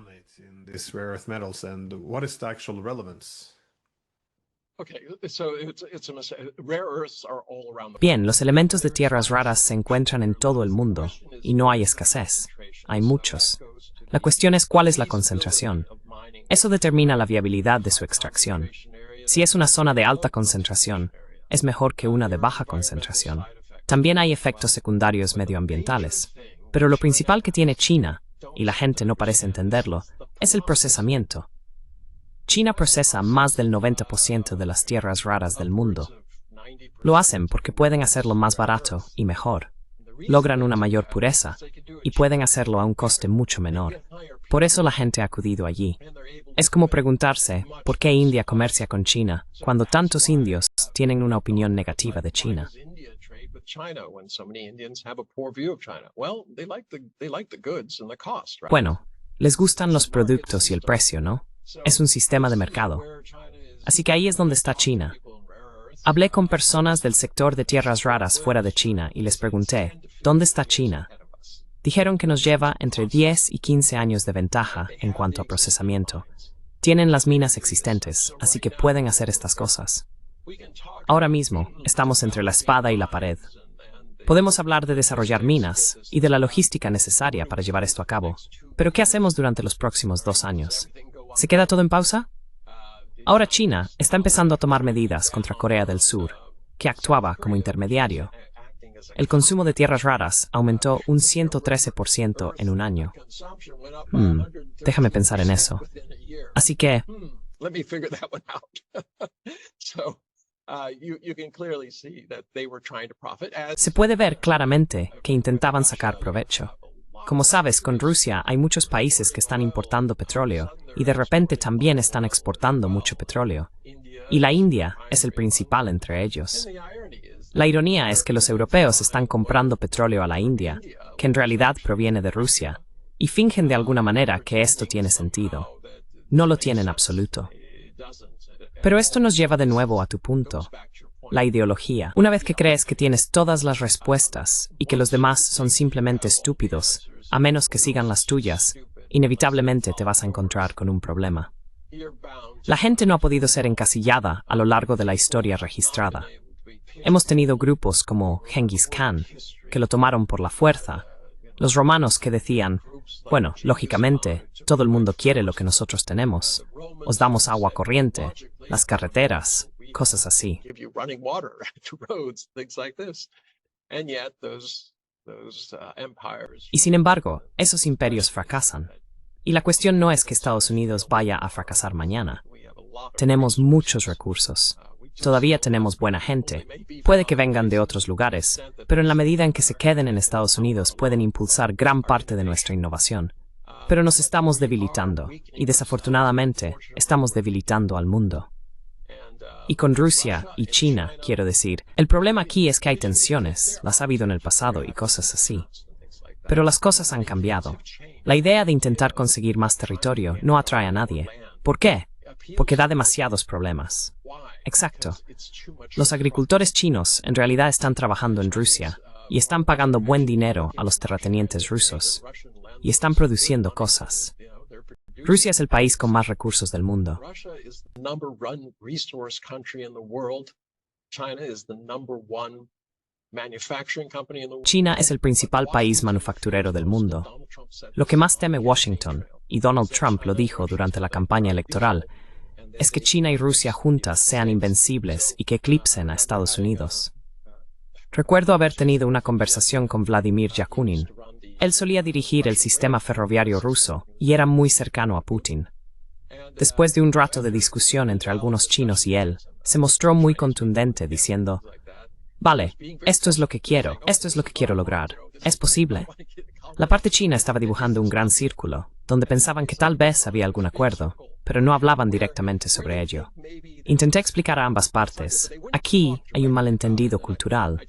Speaker 2: Bien, los elementos de tierras raras se encuentran en todo el mundo, y no hay escasez. Hay muchos. La cuestión es cuál es la concentración. Eso determina la viabilidad de su extracción. Si es una zona de alta concentración, es mejor que una de baja concentración. También hay efectos secundarios medioambientales. Pero lo principal que tiene China, y la gente no parece entenderlo, es el procesamiento. China procesa más del 90% de las tierras raras del mundo. Lo hacen porque pueden hacerlo más barato y mejor. Logran una mayor pureza y pueden hacerlo a un coste mucho menor. Por eso la gente ha acudido allí. Es como preguntarse por qué India comercia con China cuando tantos indios tienen una opinión negativa de China. Bueno, Les gustan los productos y el precio, ¿no? Es un sistema de mercado. Así que ahí es donde está China. Hablé con personas del sector de tierras raras fuera de China y les pregunté, ¿dónde está China? Dijeron que nos lleva entre 10 y 15 años de ventaja en cuanto a procesamiento. Tienen las minas existentes, así que pueden hacer estas cosas. Ahora mismo, estamos entre la espada y la pared. Podemos hablar de desarrollar minas y de la logística necesaria para llevar esto a cabo. Pero ¿qué hacemos durante los próximos 2 años? ¿Se queda todo en pausa? Ahora China está empezando a tomar medidas contra Corea del Sur, que actuaba como intermediario. El consumo de tierras raras aumentó un 113% en un año. Déjame pensar en eso. Así que... Se puede ver claramente que intentaban sacar provecho. Como sabes, con Rusia hay muchos países que están importando petróleo y de repente también están exportando mucho petróleo. Y la India es el principal entre ellos. La ironía es que los europeos están comprando petróleo a la India, que en realidad proviene de Rusia, y fingen de alguna manera que esto tiene sentido. No lo tiene en absoluto. Pero esto nos lleva de nuevo a tu punto, la ideología. Una vez que crees que tienes todas las respuestas y que los demás son simplemente estúpidos, a menos que sigan las tuyas, inevitablemente te vas a encontrar con un problema. La gente no ha podido ser encasillada a lo largo de la historia registrada. Hemos tenido grupos como Genghis Khan, que lo tomaron por la fuerza, los romanos que decían, bueno, lógicamente, todo el mundo quiere lo que nosotros tenemos. Os damos agua corriente, las carreteras, cosas así. Y sin embargo, esos imperios fracasan. Y la cuestión no es que Estados Unidos vaya a fracasar mañana. Tenemos muchos recursos. Todavía tenemos buena gente. Puede que vengan de otros lugares, pero en la medida en que se queden en Estados Unidos pueden impulsar gran parte de nuestra innovación. Pero nos estamos debilitando, y desafortunadamente estamos debilitando al mundo. Y con Rusia y China, quiero decir, el problema aquí es que hay tensiones, las ha habido en el pasado y cosas así. Pero las cosas han cambiado. La idea de intentar conseguir más territorio no atrae a nadie. ¿Por qué? Porque da demasiados problemas. Exacto. Los agricultores chinos en realidad están trabajando en Rusia y están pagando buen dinero a los terratenientes rusos y están produciendo cosas. Rusia es el país con más recursos del mundo. China es el principal país manufacturero del mundo. Lo que más teme Washington, y Donald Trump lo dijo durante la campaña electoral, es que China y Rusia juntas sean invencibles y que eclipsen a Estados Unidos. Recuerdo haber tenido una conversación con Vladimir Yakunin. Él solía dirigir el sistema ferroviario ruso y era muy cercano a Putin. Después de un rato de discusión entre algunos chinos y él, se mostró muy contundente diciendo, «Vale, esto es lo que quiero lograr. ¿Es posible?» La parte china estaba dibujando un gran círculo, donde pensaban que tal vez había algún acuerdo, pero no hablaban directamente sobre ello. Intenté explicar a ambas partes. Aquí hay un malentendido cultural.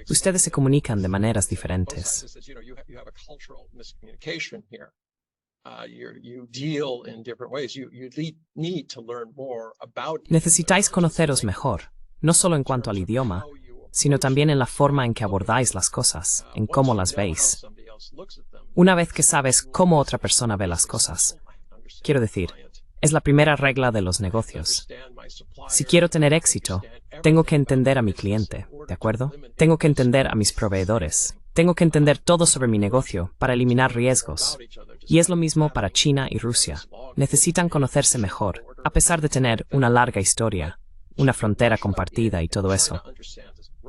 Speaker 2: Ustedes se comunican de maneras diferentes. Necesitáis conoceros mejor, no solo en cuanto al idioma, sino también en la forma en que abordáis las cosas, en cómo las veis. Una vez que sabes cómo otra persona ve las cosas, quiero decir, es la primera regla de los negocios. Si quiero tener éxito, tengo que entender a mi cliente, ¿de acuerdo? Tengo que entender a mis proveedores. Tengo que entender todo sobre mi negocio para eliminar riesgos. Y es lo mismo para China y Rusia. Necesitan conocerse mejor, a pesar de tener una larga historia, una frontera compartida y todo eso.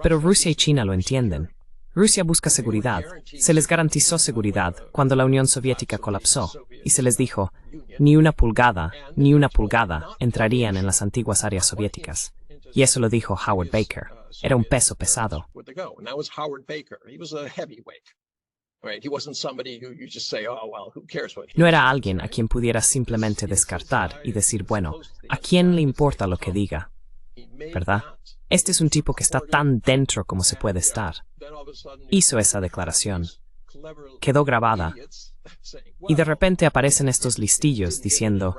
Speaker 2: Pero Rusia y China lo entienden. Rusia busca seguridad. Se les garantizó seguridad cuando la Unión Soviética colapsó y se les dijo, ni una pulgada entrarían en las antiguas áreas soviéticas. Y eso lo dijo Howard Baker. Era un peso pesado. No era alguien a quien pudieras simplemente descartar y decir, bueno, ¿a quién le importa lo que diga? ¿Verdad? Este es un tipo que está tan dentro como se puede estar. Hizo esa declaración. quedó grabada. Y de repente aparecen estos listillos diciendo,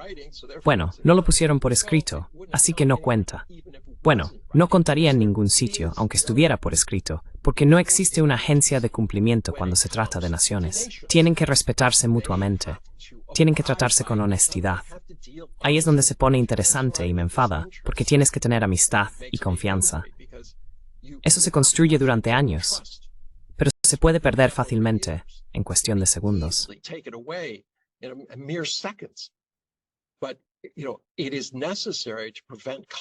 Speaker 2: bueno, no lo pusieron por escrito, así que no cuenta. Bueno, no contaría en ningún sitio, aunque estuviera por escrito, porque no existe una agencia de cumplimiento cuando se trata de naciones. Tienen que respetarse mutuamente. Tienen que tratarse con honestidad. Ahí es donde se pone interesante y me enfada, porque tienes que tener amistad y confianza. Eso se construye durante años, pero se puede perder fácilmente en cuestión de segundos.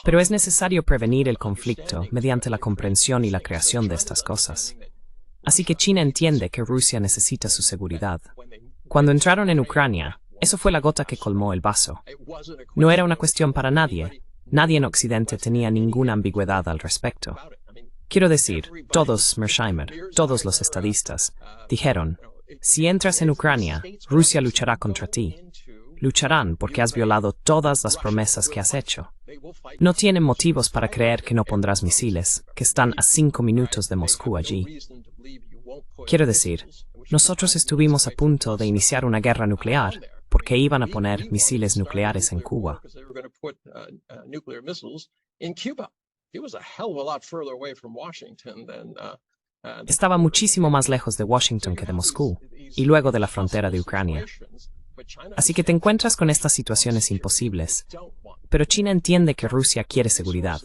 Speaker 2: Pero es necesario prevenir el conflicto mediante la comprensión y la creación de estas cosas. Así que China entiende que Rusia necesita su seguridad. Cuando entraron en Ucrania, eso fue la gota que colmó el vaso. No era una cuestión para nadie. Nadie en Occidente tenía ninguna ambigüedad al respecto. Quiero decir, todos, Mearsheimer, todos los estadistas, dijeron, si entras en Ucrania, Rusia luchará contra ti. Lucharán porque has violado todas las promesas que has hecho. No tienen motivos para creer que no pondrás misiles, que están a 5 minutos de Moscú allí. Quiero decir, nosotros estuvimos a punto de iniciar una guerra nuclear porque iban a poner misiles nucleares en Cuba. Estaba muchísimo más lejos de Washington que de Moscú, y luego de la frontera de Ucrania. Así que te encuentras con estas situaciones imposibles. Pero China entiende que Rusia quiere seguridad.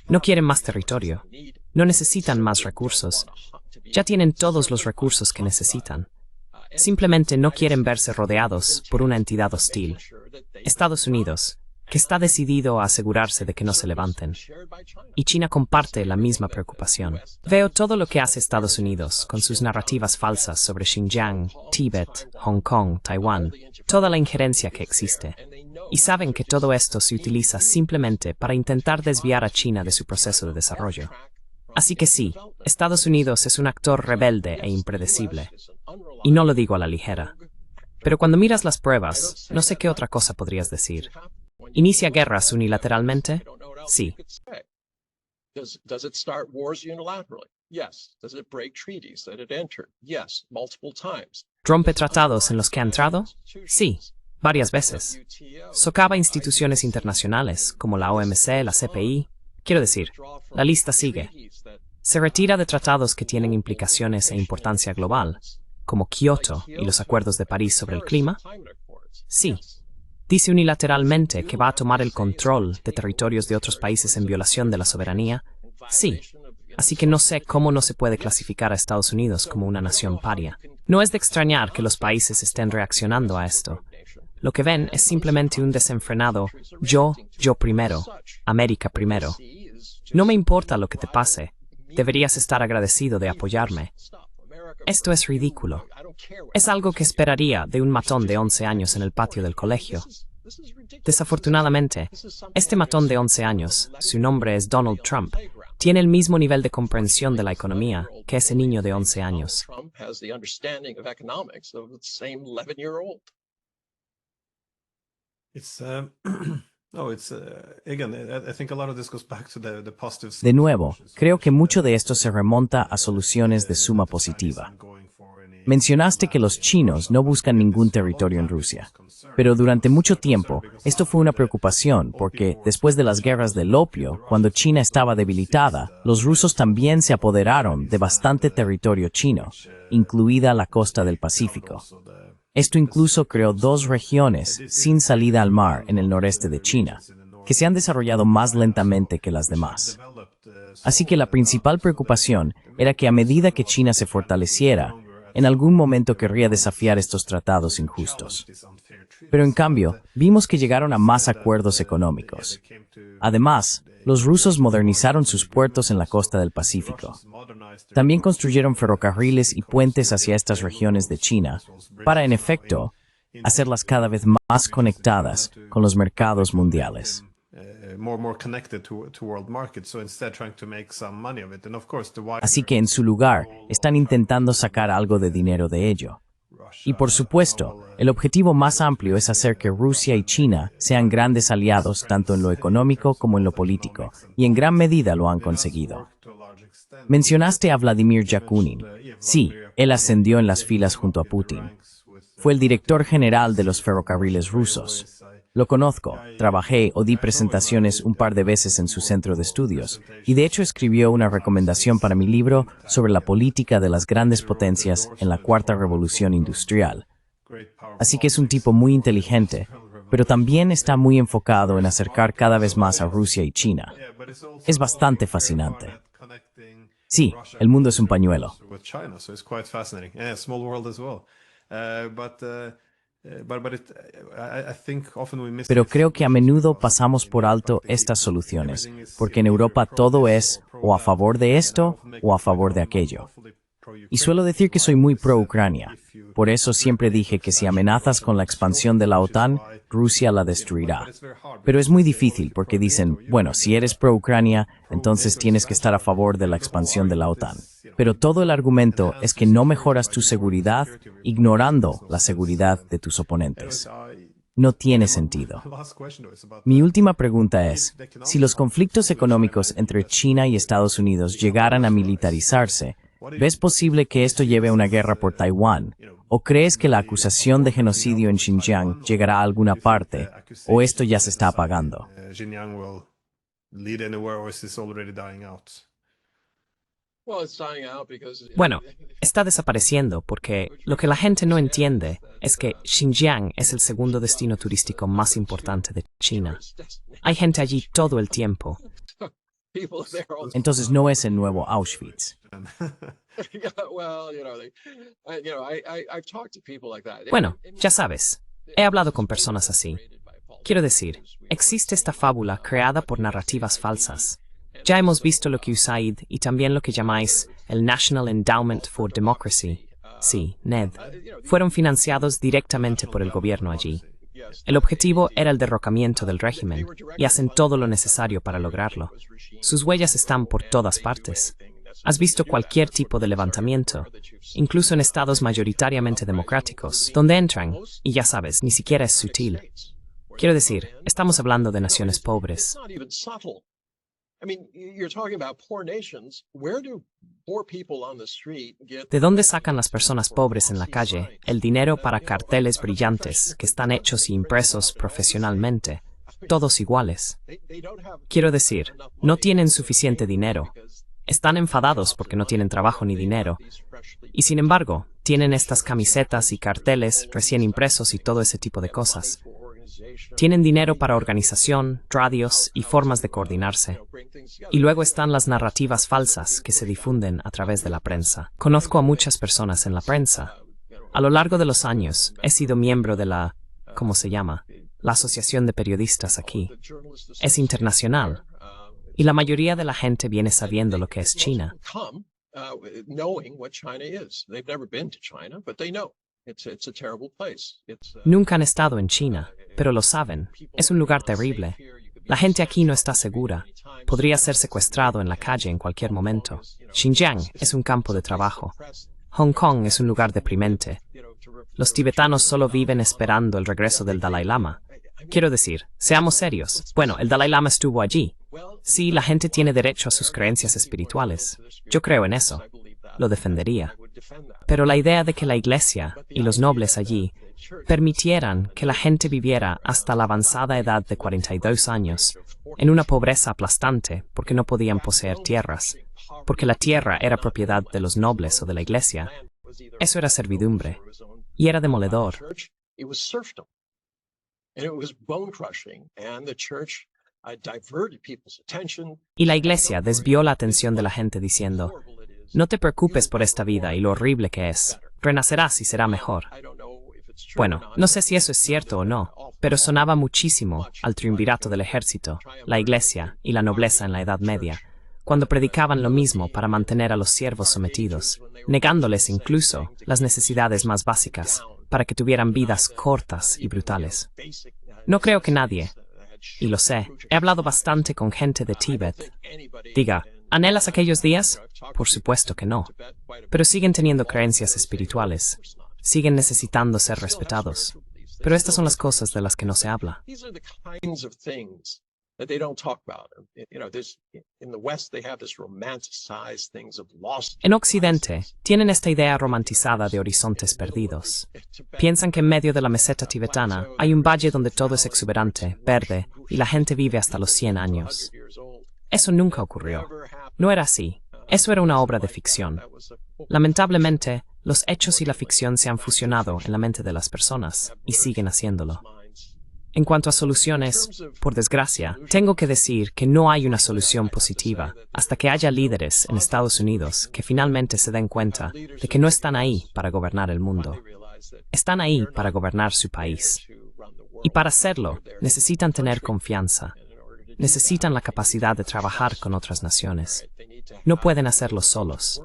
Speaker 2: No quieren más territorio. No necesitan más recursos. Ya tienen todos los recursos que necesitan. Simplemente no quieren verse rodeados por una entidad hostil. Estados Unidos, que está decidido a asegurarse de que no se levanten. Y China comparte la misma preocupación. Veo todo lo que hace Estados Unidos con sus narrativas falsas sobre Xinjiang, Tíbet, Hong Kong, Taiwán, toda la injerencia que existe. Y saben que todo esto se utiliza simplemente para intentar desviar a China de su proceso de desarrollo. Así que sí, Estados Unidos es un actor rebelde e impredecible. Y no lo digo a la ligera. Pero cuando miras las pruebas, no sé qué otra cosa podrías decir. ¿Inicia guerras unilateralmente? Sí. ¿Rompe tratados en los que ha entrado? Sí, varias veces. Socava instituciones internacionales, como la OMC, la CPI. Quiero decir, la lista sigue. Se retira de tratados que tienen implicaciones e importancia global, como Kioto y los acuerdos de París sobre el clima. Sí. Dice unilateralmente que va a tomar el control de territorios de otros países en violación de la soberanía. Sí. Así que no sé cómo no se puede clasificar a Estados Unidos como una nación paria. No es de extrañar que los países estén reaccionando a esto. Lo que ven es simplemente un desenfrenado yo primero, América primero. No me importa lo que te pase. Deberías estar agradecido de apoyarme. Esto es ridículo. Es algo que esperaría de un matón de 11 años en el patio del colegio. Desafortunadamente, este matón de 11 años, su nombre es Donald Trump, tiene el mismo nivel de comprensión de la economía que ese niño de 11 años.
Speaker 1: De nuevo, creo que mucho de esto se remonta a soluciones de suma positiva. Mencionaste que los chinos no buscan ningún territorio en Rusia. Pero durante mucho tiempo, esto fue una preocupación porque, después de las guerras del opio, cuando China estaba debilitada, los rusos también se apoderaron de bastante territorio chino, incluida la costa del Pacífico. Esto incluso creó 2 regiones sin salida al mar en el noreste de China, que se han desarrollado más lentamente que las demás. Así que la principal preocupación era que a medida que China se fortaleciera, en algún momento querría desafiar estos tratados injustos. Pero en cambio, vimos que llegaron a más acuerdos económicos. Además, los rusos modernizaron sus puertos en la costa del Pacífico. También construyeron ferrocarriles y puentes hacia estas regiones de China, para, en efecto, hacerlas cada vez más conectadas con los mercados mundiales. Así que en su lugar, están intentando sacar algo de dinero de ello. Y por supuesto, el objetivo más amplio es hacer que Rusia y China sean grandes aliados tanto en lo económico como en lo político, y en gran medida lo han conseguido. Mencionaste a Vladimir Yakunin. Sí, él ascendió en las filas junto a Putin. Fue el director general de los ferrocarriles rusos. Lo conozco, trabajé o di presentaciones un par de veces en su centro de estudios, y de hecho escribió una recomendación para mi libro sobre la política de las grandes potencias en la Cuarta Revolución Industrial. Así que es un tipo muy inteligente, pero también está muy enfocado en acercar cada vez más a Rusia y China. Es bastante fascinante. Sí, el mundo es un pañuelo. Pero creo que a menudo pasamos por alto estas soluciones, porque en Europa todo es o a favor de esto o a favor de aquello. Y suelo decir que soy muy pro-Ucrania. Por eso siempre dije que si amenazas con la expansión de la OTAN, Rusia la destruirá. Pero es muy difícil porque dicen, bueno, si eres pro-Ucrania, entonces tienes que estar a favor de la expansión de la OTAN. Pero todo el argumento es que no mejoras tu seguridad ignorando la seguridad de tus oponentes. No tiene sentido. Mi última pregunta es, si los conflictos económicos entre China y Estados Unidos llegaran a militarizarse, ¿ves posible que esto lleve a una guerra por Taiwán? ¿O crees que la acusación de genocidio en Xinjiang llegará a alguna parte? ¿O esto ya se está apagando?
Speaker 2: Bueno, está desapareciendo porque lo que la gente no entiende es que Xinjiang es el segundo destino turístico más importante de China. Hay gente allí todo el tiempo.
Speaker 1: Entonces no es el nuevo Auschwitz.
Speaker 2: Bueno, ya sabes, he hablado con personas así. Quiero decir, existe esta fábula creada por narrativas falsas. Ya hemos visto lo que USAID y también lo que llamáis el National Endowment for Democracy, sí, NED, fueron financiados directamente por el gobierno allí. El objetivo era el derrocamiento del régimen, y hacen todo lo necesario para lograrlo. Sus huellas están por todas partes. Has visto cualquier tipo de levantamiento, incluso en estados mayoritariamente democráticos, donde entran, y ya sabes, ni siquiera es sutil. Quiero decir, estamos hablando de naciones pobres. ¿De dónde sacan las personas pobres en la calle el dinero para carteles brillantes que están hechos y impresos profesionalmente, todos iguales? Quiero decir, no tienen suficiente dinero. Están enfadados porque no tienen trabajo ni dinero. Y sin embargo, tienen estas camisetas y carteles recién impresos y todo ese tipo de cosas. Tienen dinero para organización, radios y formas de coordinarse. Y luego están las narrativas falsas que se difunden a través de la prensa. Conozco a muchas personas en la prensa. A lo largo de los años he sido miembro de la, ¿cómo se llama? La Asociación de Periodistas aquí. Es internacional. Y la mayoría de la gente viene sabiendo lo que es China. Nunca han estado en China, pero lo saben. Es un lugar terrible. La gente aquí no está segura. Podría ser secuestrado en la calle en cualquier momento. Xinjiang es un campo de trabajo. Hong Kong es un lugar deprimente. Los tibetanos solo viven esperando el regreso del Dalai Lama. Quiero decir, seamos serios. Bueno, el Dalai Lama estuvo allí. Sí, la gente tiene derecho a sus creencias espirituales. Yo creo en eso. Lo defendería. Pero la idea de que la Iglesia y los nobles allí permitieran que la gente viviera hasta la avanzada edad de 42 años en una pobreza aplastante porque no podían poseer tierras, porque la tierra era propiedad de los nobles o de la Iglesia, eso era servidumbre y era demoledor. Y la Iglesia desvió la atención de la gente diciendo, no te preocupes por esta vida y lo horrible que es. Renacerás y será mejor. Bueno, no sé si eso es cierto o no, pero sonaba muchísimo al triunvirato del ejército, la Iglesia y la nobleza en la Edad Media, cuando predicaban lo mismo para mantener a los siervos sometidos, negándoles incluso las necesidades más básicas, para que tuvieran vidas cortas y brutales. No creo que nadie, y lo sé, he hablado bastante con gente de Tíbet, diga, ¿anhelas aquellos días? Por supuesto que no. Pero siguen teniendo creencias espirituales. Siguen necesitando ser respetados. Pero estas son las cosas de las que no se habla.
Speaker 3: that they don't talk about. There's in the West they have this romanticized things of lost.
Speaker 2: En Occidente, tienen esta idea romantizada de horizontes perdidos. Piensan que en medio de la meseta tibetana hay un valle donde todo es exuberante, verde, y la gente vive hasta los 100 años. Eso nunca ocurrió. No era así. Eso era una obra de ficción. Lamentablemente, los hechos y la ficción se han fusionado en la mente de las personas, y siguen haciéndolo. En cuanto a soluciones, por desgracia, tengo que decir que no hay una solución positiva hasta que haya líderes en Estados Unidos que finalmente se den cuenta de que no están ahí para gobernar el mundo. Están ahí para gobernar su país. Y para hacerlo, necesitan tener confianza. Necesitan la capacidad de trabajar con otras naciones. No pueden hacerlo solos.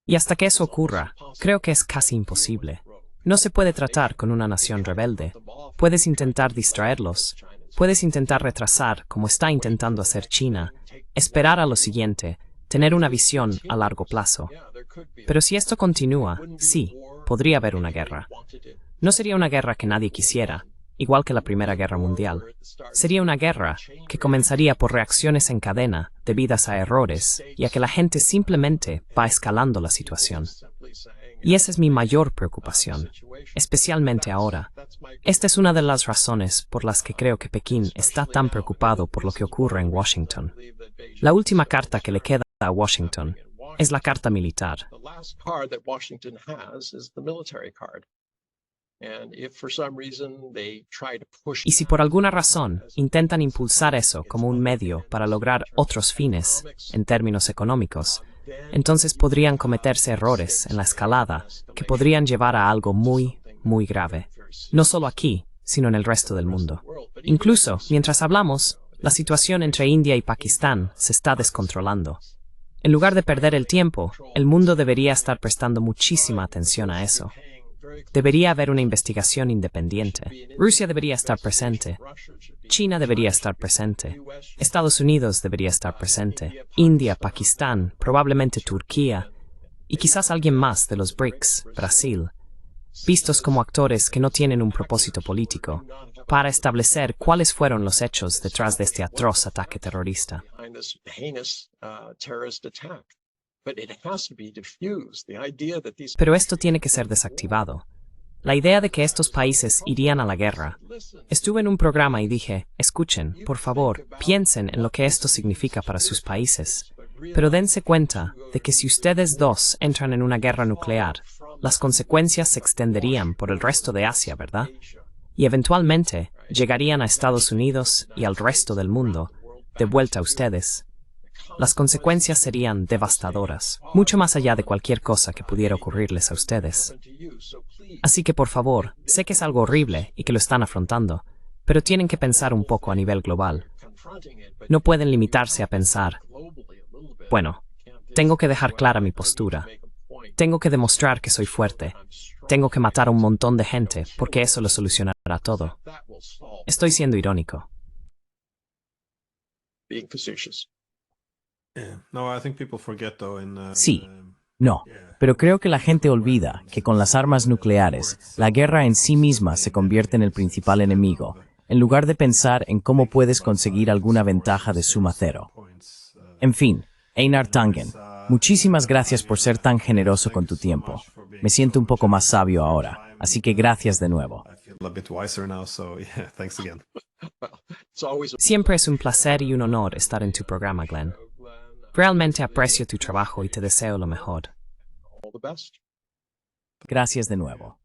Speaker 2: Y hasta que eso ocurra, creo que es casi imposible. No se puede tratar con una nación rebelde. Puedes intentar distraerlos. Puedes intentar retrasar, como está intentando hacer China, esperar a lo siguiente, tener una visión a largo plazo. Pero si esto continúa, sí, podría haber una guerra. No sería una guerra que nadie quisiera, igual que la Primera Guerra Mundial. Sería una guerra que comenzaría por reacciones en cadena debidas a errores y a que la gente simplemente va escalando la situación. Y esa es mi mayor preocupación, especialmente ahora. Esta es una de las razones por las que creo que Pekín está tan preocupado por lo que ocurre en Washington. La última carta que le queda a Washington es la carta militar. Y si por alguna razón intentan impulsar eso como un medio para lograr otros fines, en términos económicos, entonces podrían cometerse errores en la escalada que podrían llevar a algo muy, muy grave. No solo aquí, sino en el resto del mundo. Incluso, mientras hablamos, la situación entre India y Pakistán se está descontrolando. En lugar de perder el tiempo, el mundo debería estar prestando muchísima atención a eso. Debería haber una investigación independiente. Rusia debería estar presente. China debería estar presente. Estados Unidos debería estar presente. India, Pakistán, probablemente Turquía y quizás alguien más de los BRICS, Brasil, vistos como actores que no tienen un propósito político, para establecer cuáles fueron los hechos detrás de este atroz ataque terrorista. Pero esto tiene que ser desactivado. La idea de que estos países irían a la guerra. Estuve en un programa y dije, escuchen, por favor, piensen en lo que esto significa para sus países. Pero dense cuenta de que si ustedes dos entran en una guerra nuclear, las consecuencias se extenderían por el resto de Asia, ¿verdad? Y eventualmente llegarían a Estados Unidos y al resto del mundo, de vuelta a ustedes. Las consecuencias serían devastadoras, mucho más allá de cualquier cosa que pudiera ocurrirles a ustedes. Así que, por favor, sé que es algo horrible y que lo están afrontando, pero tienen que pensar un poco a nivel global. No pueden limitarse a pensar, bueno, tengo que dejar clara mi postura. Tengo que demostrar que soy fuerte. Tengo que matar a un montón de gente porque eso lo solucionará todo. Estoy siendo irónico.
Speaker 1: Sí, no, pero creo que la gente olvida que con las armas nucleares, la guerra en sí misma se convierte en el principal enemigo, en lugar de pensar en cómo puedes conseguir alguna ventaja de suma cero. En fin, Einar Tangen, muchísimas gracias por ser tan generoso con tu tiempo. Me siento un poco más sabio ahora, así que gracias de nuevo.
Speaker 2: Siempre es un placer y un honor estar en tu programa, Glenn. Realmente aprecio tu trabajo y te deseo lo mejor.
Speaker 1: Gracias de nuevo.